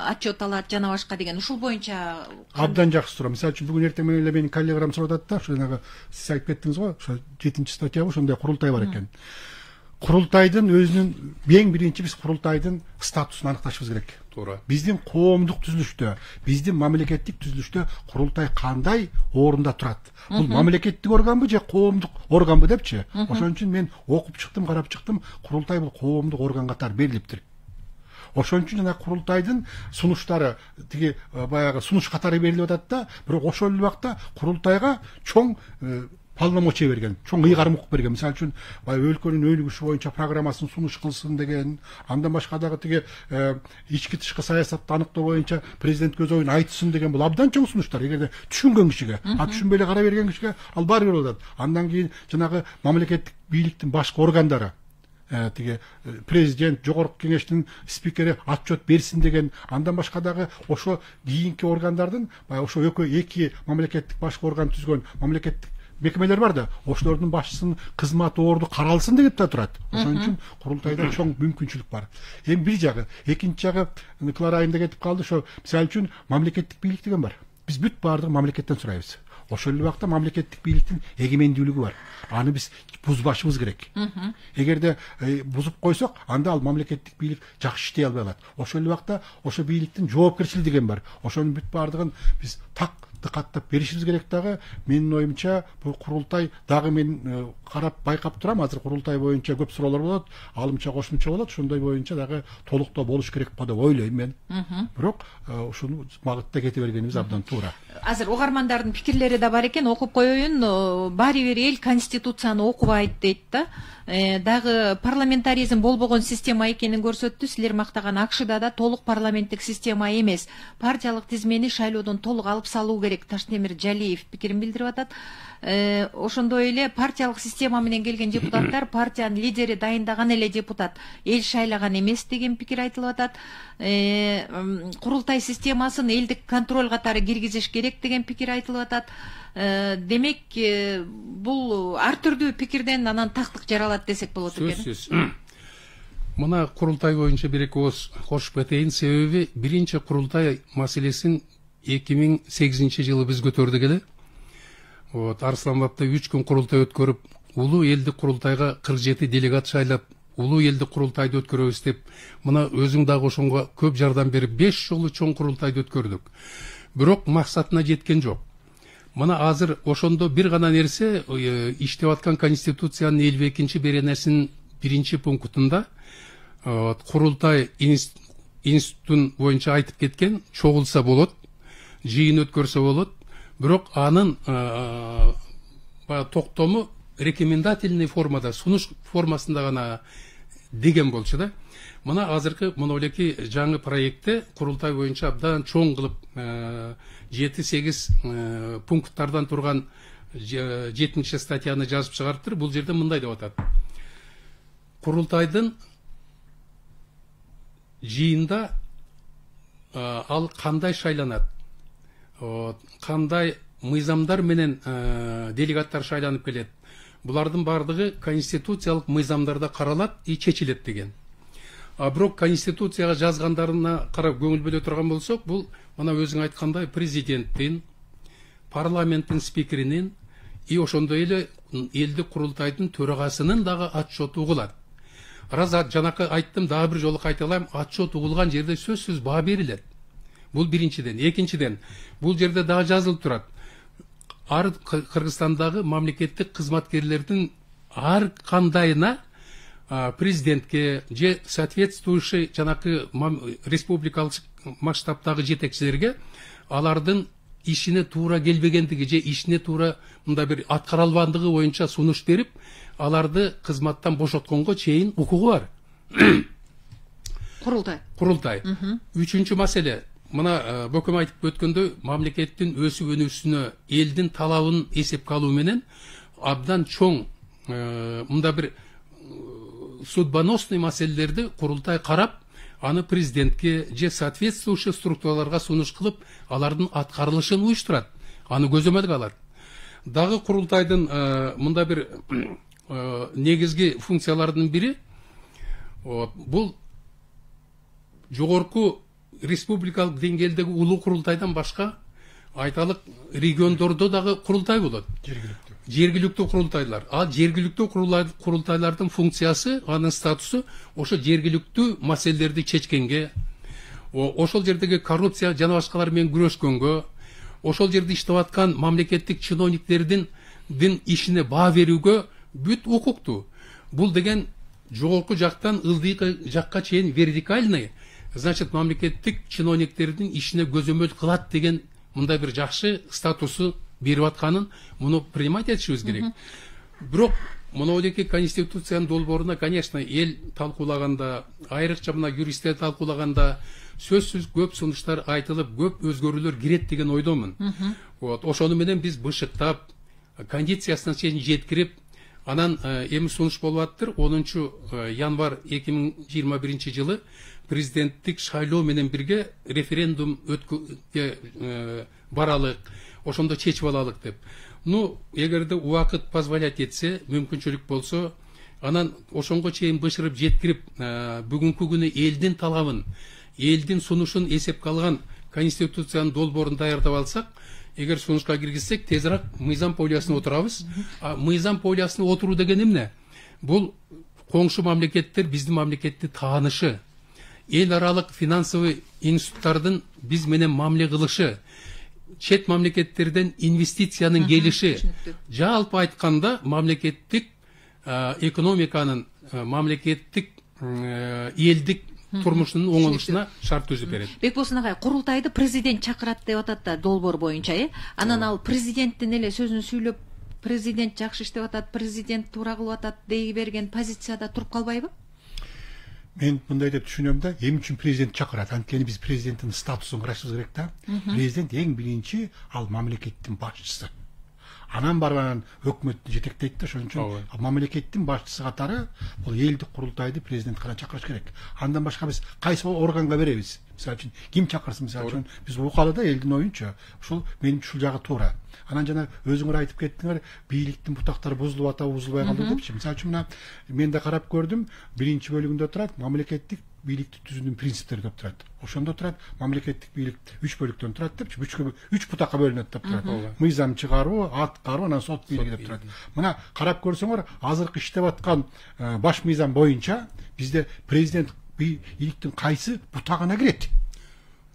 отчет алат жана башка деген ушул боюнча абдан жакшы суроо. Мисалы үчүн бүгүн эртең менен эле менин коллегаларым сурап атат да, ошо жанагы сиз айтып кеттиңиз го, ошо 7-статьябы ошондой курултай бар экен. Курултайдын өзүнүн эң биринчи биз курултайдын статусун аныкташыбыз керек. Туура. Биздин коомдук түзүлүштө, биздин мамлекеттик түзүлүштө курултай кандай орунда турат? Бул мамлекеттик органбы же коомдук органбы депчи? Ошон үчүн мен окуп чыктым, карап чыктым, курултай бул коомдук орган катары берилиптир. Ошон үчүн жана курултайдын сунуштары тиги баягы сунуш катары берилип атат да, бирок ошол эле убакта курултайга чоң полномочия берген, чоң ыйгарым укук берген. Мисалы үчүн өлкөнүн өнүгүшү боюнча программасын сунуш кылсын деген, андан башка дагы тиги ички тышкы саясатты аныктоо боюнча президент өз оюн айтсын деген бул абдан чоң сунуштар. Эгерде түшүнгөн кишиге, түшүнбөй эле кара берген кишиге ал баары бир болот. Андан кийин жанагы мамлекеттик бийликтин башкы органдары, тиги президент, жогорку кеңештин спикери отчет берсин деген, андан башка дагы ошо кийинки органдардын ошо эки мамлекеттик башкы орган түзгөн мамлекеттик мекемелер бар да, ошолордун башчысынын кызматы орду каралсын деп да турат. Ошон үчүн курултайда чоң мүмкүнчүлүк бар. Эми бир жагы, экинчи жагы Клара айында кетип калды, ошо мисалы үчүн мамлекеттик бийлик деген бар. Биз бүт баардыгын мамлекеттен сурайбыз. Ошол эле убакта мамлекеттик бийликтин эгемендүүлүгү бар. Аны биз бузбашыбыз керек. Эгерде бузуп койсок, анда ал мамлекеттик бийлик жакшы иштей албай калат. Ошол эле убакта ошо бийликтин жоопкерчилиги деген бар. Ошонун бүт баардыгын биз так каттап беришибиз керек. Дагы менин оюмча бул курултай дагы мен карап байкап турам, азыр курултай боюнча көп суроолор болот, алымча кошумча болот, ошондой боюнча дагы толуктоо болуш керек деп ойлойм мен. Бирок ушуну багытта кете бергенибиз абдан туура. Азыр угармандардын пикирлери да бар экен, окуп коеюн. Баары бир эл конституцияны окубайт дейт да. Дагы парламентаризм болбогон система экенин көрсөттү. Силер мактаган АКШда да толук парламенттик система эмес. Партиялык тизмени шайлоодон толук алып салуу керек. Таштемир Жалиев пикирин билдирип атат. Ошондой эле партиялык система менен келген депутаттар партиянын лидери дайындаган эле депутат, эл шайлаган эмес деген пикир айтылып атат. Курултай системасын элдик контроль катары киргизиш керек деген пикир айтылып атат. Демек, бул ар түрдүү пикирден анан тактык жаралат десек болот экен. Сөзсүз. Мына курултай боюнча бир эки ооз кошуп кетейин. Себеби биринчи курултай маселесин 2008 жылы биз көтөрдүк эле. Арсланбапта 3 күн курултай өткөрүп, улуу элдик курултайга 47 делегат шайлап, улуу элдик курултайды өткөрөбүз деп, мына өзүң дагы ошонго көп жардам берип 5 жолу чоң курултайды өткөрдүк. Бирок максатына жеткен жок. Мына азыр ошондо бир гана нерсе, иштеп аткан Конституциянын 52 беренесинин 1 пунктунда курултай институтун боюнча айтып кеткен, чогулса болот, жыйын өткөрсө болот. Бирок анын токтому рекомендательный формада, сунуш формасында гана деген болчу да. Мына азыркы монолеки жаңы проектте курултай боюнча абдан чоң кылып 7-8 пункттардан турган 7 статьяны жазып чыгарыптыр. Бул жерде мындай деп атат. Курултайдын жыйында ал кандай шайланат? Кандай мыйзамдар менен делегаттар шайланып келет? Булардын бардыгы конституциялык мыйзамдарда каралат и чечилет деген. Бирок конституцияга жазгандарына карап көңүл бөлө турган болсок, бул мына өзүң айткандай президенттин, парламенттин спикеринин и ошондой эле элдик курултайдын төрагасынын дагы отчет угулат. Жанакы айттым, дагы бир жолу кайталайм, отчет угулган жерде сөзсүз баа берилет. Бул биринчиден. Экинчиден, бул жерде дагы жазылып турат. Ар Кыргызстандагы мамлекеттик кызматкерлердин ар кандайына президентке же соответствующий жанакы республикалык масштабтагы жетекчилерге алардын ишине туура келбегендиги же ишине туура мындай бир аткара албандыгы боюнча сунуш берип, аларды кызматтан бошотконго чейин укугу бар. Курултай. Үчүнчү маселе, мына бөкөм айтып өткөндөй, мамлекеттин өсүп өнүгүшүнө элдин талабын эсепке алуу менен абдан чоң мында бир судьбоносный маселелерди курултай карап, аны президентке же соответствующий структураларга сунуш кылып, алардын аткарылышын уюштурат, аны көзөмөлгө алат. Дагы курултайдын мында бир негизги функцияларынын бири бул жогорку республикалык деңгээлдеги улуу курултайдан башка айталык региондордо дагы курултай болот. Жергиликтүү курултайлар. Ал жергиликтүү курултайлардын функциясы, анын статусу ошо жергиликтүү маселелерди чечкенге, ошол жердеги коррупция жана башкалар менен күрөшкөнгө, ошол жерде иштеп аткан мамлекеттик чиновниктердин ишине баа берүүгө бүт укуктуу. Бул деген жогорку жактан ылдыйкы жакка чейин вертикальный, значит, мамлекеттик чиновниктердин ишине көзөмөл кылат деген мындай бир жакшы статусу берип атканын муну принимать этишибиз керек. Бирок монодеки конституциянын долбооруна, конечно, эл талкуулаганда, айрыкча мына юристтер талкуулаганда сөзсүз көп сунуштар айтылып, көп өзгөрүүлөр кирет деген ойдомун. Вот, ошону менен биз бышыктап, кондициясына чейин жеткирип, анан эми сунуш болуп атыптыр. 10 январь 2021 жылы президенттик шайлоо менен бирге референдум баралык, ошондо чечип алалык деп. Ну, эгерде убакыт позволять этсе, мүмкүнчүлүк болсо, анан ошонго чейин бышырып жеткирип, бүгүнкү күнү элдин талабын, элдин сунушун эсепке алган конституциянын долбоорун даярдап алсак, эгер сунушка киргизсек, тезирээк мыйзам полиясына отурабыз. Мыйзам полиясына отуруу деген эмне? Бул коңшу мамлекеттер биздин мамлекетти таанышы, эл аралык финансовый институттардын биз менен мамиле кылышы, чет мамлекеттерден инвестициянын келиши, жалпы айтканда мамлекеттик экономиканын, мамлекеттик элдик турмушунун оңолушуна шарт түзүп берет. Бекболсун агай, курултайды президент чакырат деп атат да долбоор боюнча, анан ал президенттин эле сөзүн сүйлөп, президент жакшы иштеп атат, президент туура кылып атат дей берген позицияда туруп калбайбы? Мен мындай деп түшүнөм да, эмне үчүн президент чакырат? Анткени биз президенттин статусун карашыбыз керек да. Президент эң биринчи ал мамлекеттин башчысы. Анан барып өкмөттү жетектейт да, ошон үчүн мамлекеттин башчысы катары бул элдик курултайды президент гана чакырыш керек. Андан башка биз кайсы органга беребиз? Мисалы үчүн ким чакырсын? Мисалы үчүн биз укалы да элдин оюнча. Ушул менимче ушул жагы туура. Анан жана өзүңөр айтып кеттиңер, бийликтин бутактары бузулуп атабы, бузулбай калды депчи. Мисалы үчүн мына мен да карап көрдүм, биринчи бөлүгүндө турат мамлекеттик бийликти түзүүнүн принциптери деп турат. Ошондо турат мамлекеттик бийлик 3 бөлүктөн турат депчи, 3 бутакка бөлүнөт деп турат. Мыйзам чыгаруу, аткаруу, анан сот бийлиги деп турат. Мына карап көрсөңөр, азыркы иштеп аткан баш мыйзам боюнча бизде президент бийликтин кайсы бутагына кирет?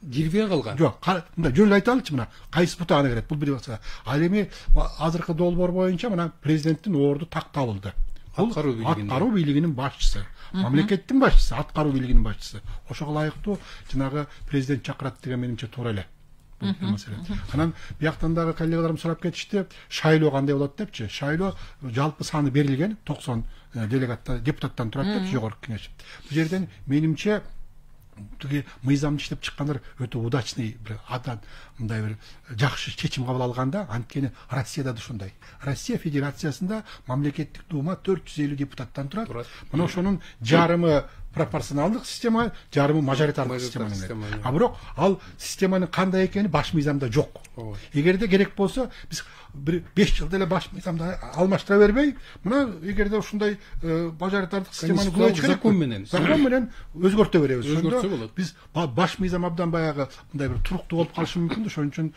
Кирбей калган. Жок, мында жөн айталычы, мына кайсы бутагына кирет? Бул бир болсо. Ал эми азыркы долбоор боюнча мына президенттин орду такталды. Аткаруу бийлигинин башчысы, мамлекеттин башчысы, аткаруу бийлигинин башчысы. Ошого ылайыктуу жанагы президент чакырат деген менимче туура эле. Анан бияктан дагы коллегаларым сурап кетишти, шайлоо кандай болот депчи. Шайлоо жалпы саны берилген 90 депутаттан турат деп жогорку кеңеш. Бул жерден менимче тиги мыйзамды иштеп чыккандар өтө удачный бир адан мындай бир жакшы чечим кабыл алганда, анткени Россияда да ушундай. Россия Федерациясында мамлекеттик дума 450 депутаттан турат. Мына ошонун жарымы пропорционалдык система, жарымы мажоритардык система. А бирок ал системанын кандай экени баш мыйзамда жок. Эгерде керек болсо биз бир 5 жылда эле баш мыйзамды алмаштыра бербей, мына эгерде ушундай мажоритардык системаны закон менен өзгөртө беребиз. Өзгөртсө болот. Биз баш мыйзам абдан баягы мындай бир туруктуу болуп калышы мүмкүн. Ошон үчүн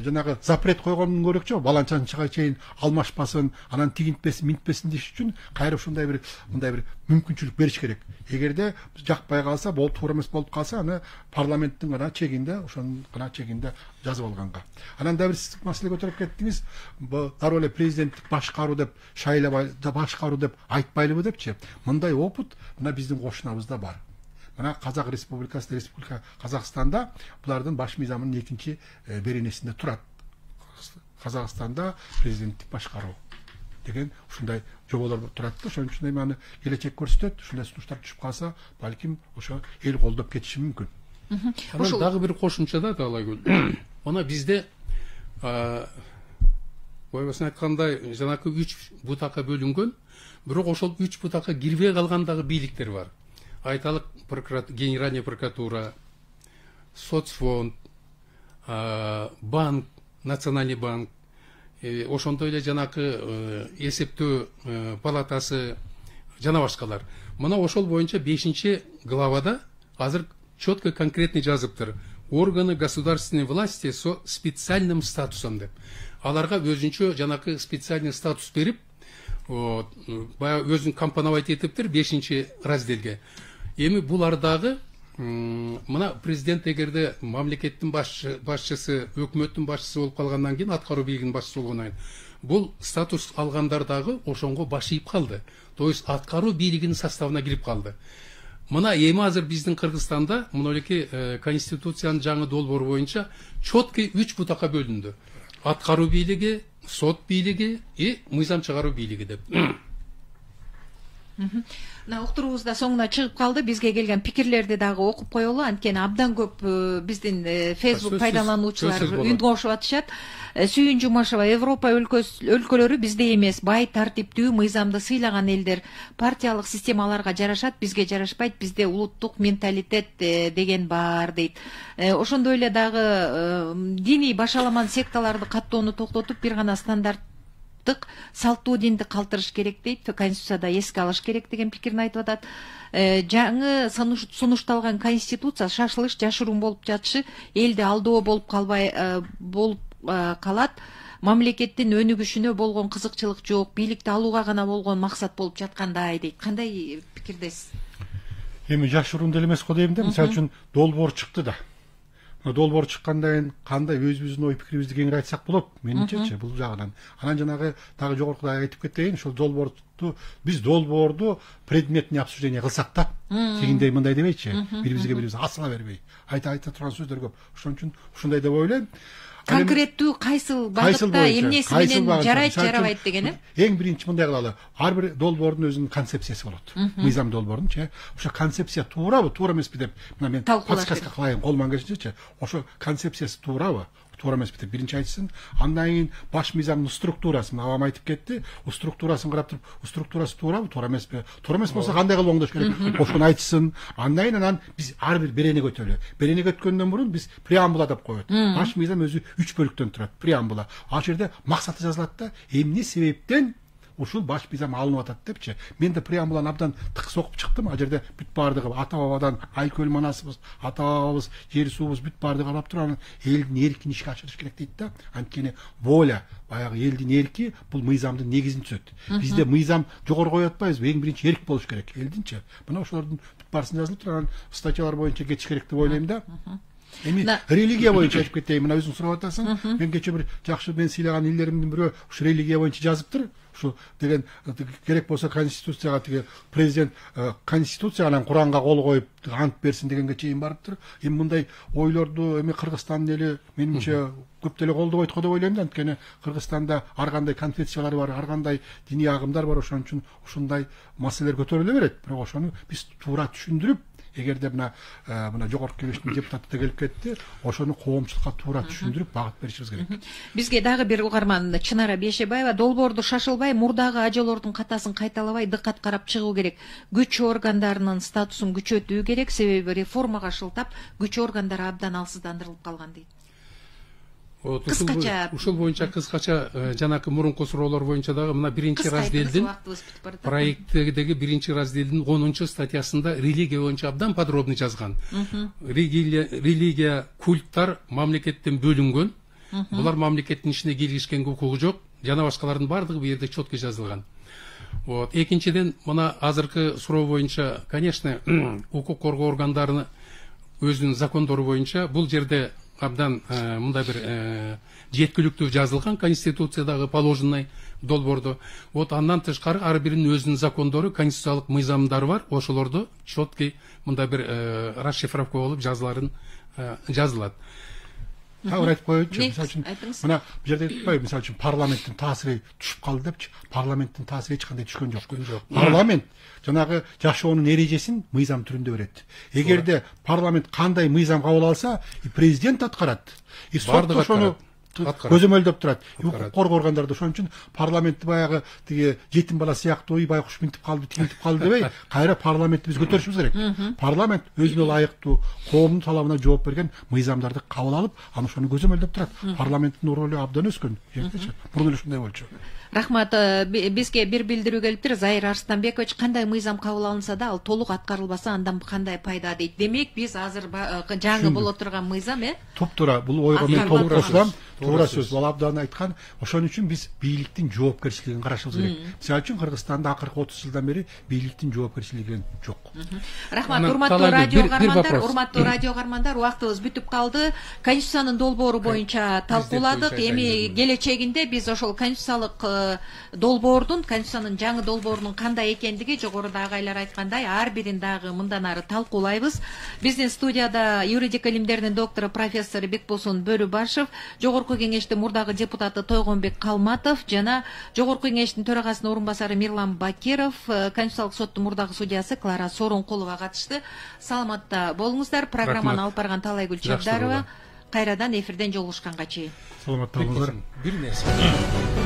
жанагы запрет койгондон көрөкчү, баланчанчыга чейин алмашпасын, анан тигинтпесин, минтпесин деш үчүн кайра ушундай бир мындай бир мүмкүнчүлүк бериш керек. Эгерде жакпай калса, болуп туура эмес болуп калса, аны парламенттин гана чегинде, ошонун гана чегинде жазып алганга. Анан да бир сиз маселе көтөрүп кеттиңиз, дароо эле президенттик башкаруу деп, шайлап башкаруу деп айтпайлыбы депчи. Мындай опыт мына биздин кошунабызда бар. Мына Казак Республикасы, Республика Казакстанда булардын баш мыйзамынын экинчи беренесинде турат. Казакстанда президенттик башкаруу деген ушундай жоболор турат да, ошон үчүн эми аны келечек көрсөтөт. Ушундай сунуштар түшүп калса, балким ошо эл колдоп кетиши мүмкүн. Анан дагы бир кошумча да Таалайгүл. Мына бизде ойбасын айткандай жанакы 3 бутакка бөлүнгөн, бирок ошол 3 бутакка кирбей калган дагы бийликтер бар. Айталык Генеральная прокуратура, соцфонд, банк, Национальный банк, ошондой эле жанакы эсептөө палатасы жана башкалар. Мына ошол боюнча 5-главада азыр четко конкретный жазыптыр. Органы государственной власти со специальным статусом деп. Аларга өзүнчө жанакы специальный статус берип, бая өзүн компоновать этиптир 5-разделге. Эми булардагы мына президент эгерде мамлекеттин башчысы, өкмөттүн башчысы болуп калгандан кийин, аткаруу бийлигинин башчысы болгондон кийин, бул статус алгандар дагы ошонго баш ийип калды. То есть аткаруу бийлигинин составына кирип калды. Мына эми азыр биздин Кыргызстанда мынакей конституциянын жаңы долбоору боюнча четкий 3 бутакка бөлүндү. аткаруу бийлиги, сот бийлиги и мыйзам чыгаруу бийлиги деп. Мына уктуруубузда соңуна чыгып калды. Бизге келген пикирлерди дагы окуп коелу. Анткени абдан көп биздин Facebook пайдалануучулар үн кошуп атышат. Сүйүн Жумашева: Европа өлкөлөрү бизде эмес, бай, тартиптүү, мыйзамды сыйлаган элдер. Партиялык системаларга жарашат, бизге жарашпайт. Бизде улуттук менталитет деген бар дейт. Ошондой эле дагы диний башаламан секталарды каттоону токтотуп, бир гана стандарт салттуу динди калтырыш керек дейт. Конституцияда эске алыш керек деген пикирин айтып атат. Жаңы сунушталган конституция шашылыш, жашыруун болуп жатышы элди алдоо болуп калат. Мамлекеттин өнүгүшүнө болгон кызыкчылык жок, бийликти алууга гана болгон максат болуп жаткандай дейт. Кандай пикирдесиз? Эми жашыруун деле эмес го дейм да. Мисалы үчүн долбоор чыкты да. Долбоор чыккандан кийин кандай өзүбүздүн ой пикирибизди кеңири айтсак болот менимчечи бул жагынан. Анан жанагы дагы жогоркуда айтып кетейин, ошол биз долбоорду предметный обсуждение кылсак да, тигиндей мындай дебейчи, бири-бирибизге асыла бербей, айта турган сөздөр көп. Ошон үчүн ушундай деп ойлойм. Конкреттүү кайсыл багытта эмнеси менен жарайт, жарабайт деген эң биринчи мындай кылалы. Ар бир долбоордун өзүнүн концепциясы болот. Мыйзам долбоордун, ошо концепция туурабы, туура эмеспи деп мына мен подсказка кылайын колуман келишинче. Ошо концепциясы туурабы, туура эмеспи деп биринчи айтсын. Андан кийин баш мыйзамдын структурасын абам айтып кетти. Структурасын карап туруп, структурасы туурабы, туура эмеспи? Туура эмес болсо кандай кылып оңдош керек? Ошону айтсын. Андан кийин анан биз ар бир берене көтөрөлү. Берене көткөндөн мурун биз преамбула деп коет. Баш мыйзам өзү 3 бөлүктөн турат. Преамбула. Ал жерде максаты жазылат да, эмне себептен ушул баш мыйзам алынып атат депчи. Мен да преамбуланы абдан тыкс окуп чыктым. Ал жерде бүт бардыгы ата бабадан айкөл манасыбыз, ата бабабыз, жер суубуз бүт бардыгы карап туруп, элдин эркин ишке ашырыш керек дейт да. Анткени воля, баягы элдин эрки бул мыйзамдын негизин түзөт. Бизде мыйзам жогору коюп атпайбызбы? Эң биринчи эрк болуш керек элдинчи. Мына ошолордун бүт баарысын жазылып турган статьялар боюнча кетиш керек деп ойлойм да. Эми религия боюнча айтып кетейин. Мына өзүң сурап атасың. Мен кече бир жакшы мен сыйлаган илдеримдин бирөө ушу религия боюнча жазыптыр. Ушу деген керек болсо конституцияга тиги президент конституциядан Куранга кол коюп ант берсин дегенге чейин барыптыр. Эми мындай ойлорду эми Кыргызстандын эли менимче көп деле колдобойт го деп ойлойм да. Анткени Кыргызстанда ар кандай конфессиялар бар, ар кандай диний агымдар бар. Ошон үчүн ушундай маселелер көтөрүлө берет. Бирок ошону биз туура түшүндүрүп, эгерде мына жогорку кеңештин депутаты да келип кетти, ошону коомчулукка туура түшүндүрүп багыт беришибиз керек. Бизге дагы бир угарман Чынара Бейшебаева: долбоорду шашылбай, мурдагы ажалордун катасын кайталабай дыкат карап чыгуу керек. Күч органдарынын статусун күчөтүү керек, себеби реформага шылтап күч органдары абдан алсыздандырылып калган дейт. Ушул боюнча кыскача жанакы мурунку суроолор боюнча дагы мына биринчи разделдин проекттеги биринчи разделдин 10 статьясында религия боюнча абдан подробный жазган. Религия, культтар мамлекеттен бөлүнгөн. Булар мамлекеттин ишине киргизишкенге укугу жок. Жана башкалардын бардыгы бу жерде четко жазылган. Экинчиден мына азыркы суроо боюнча, конечно, укук коргоо органдарынын өзүнүн закондору боюнча бул жерде абдан мындай бир жеткиликтүү жазылган конституциядагы положенный долбоордо. Андан тышкары ар биринин өзүнүн закондору, конституциялык мыйзамдары бар. Ошолорду четкий мындай бир расшифровка болуп жазылат. Тагы айтып коеюнчу, мисалы үчүн мына бул жерде айтпайбы, мисалы үчүн парламенттин таасири түшүп калды депчи. Парламенттин таасири эч кандай түшкөн жок. Парламент жанагы жашоонун эрежесин мыйзам түрүндө берет. Эгерде парламент кандай мыйзам кабыл алса, президент аткарат. Сот ошону көзөмөлдөп турат. Укук коргоо органдары ошон үчүн парламентти баягы тиги жетим бала сыяктуу байкуш минтип калды, тигинтип калды дебей, кайра парламентти биз көтөрүшүбүз керек. Парламент өзүнө ылайыктуу коомдун талабына жооп берген мыйзамдарды кабыл алып, аны ошону көзөмөлдөп турат. Парламенттин ролу абдан өскөн жердечи. Мурун эле ушундай болчу. Рахмат. Бизге бир билдирүү келиптир. Заир Арстанбекович: кандай мыйзам кабыл алынса да, ал толук аткарылбаса, андан кандай пайда дейт. Демек, биз азыр жаңы боло турган мыйзам туптуура, бул ойго мен толук кошулам. Туура сөз, бул абдан айткан. Ошон үчүн биз бийликтин жоопкерчилигин карашыбыз керек. Мисалы үчүн Кыргызстанда акыркы 30 жылдан бери бийликтин жоопкерчилиги жок. Рахмат. Урматтуу радио кармандар, убактыбыз бүтүп калды. Конституциянын долбоору боюнча талкууладык. Эми келечегинде биз ошол конституциялык долбоордун, конституциянын жаңы долбоорунун кандай экендиги жогоруда агайлар айткандай ар бирин дагы мындан ары талкуулайбыз. Биздин студияда юридика илимдеринин доктору профессор Бекбосун Бөрүбашев, жогорку кеңештин мурдагы депутаты Тойгонбек Калматов жана жогорку кеңештин төрагасынын орун басары Мирлан Бакиров, Конституциялык соттун мурдагы судьясы Клара Сооронкулова катышты. Саламатта болуңуздар. Программаны алып барган Талайгүл Чабдарова кайрадан эфирден жолугушканга чейин. Саламатта болуңуздар. Бир нерсе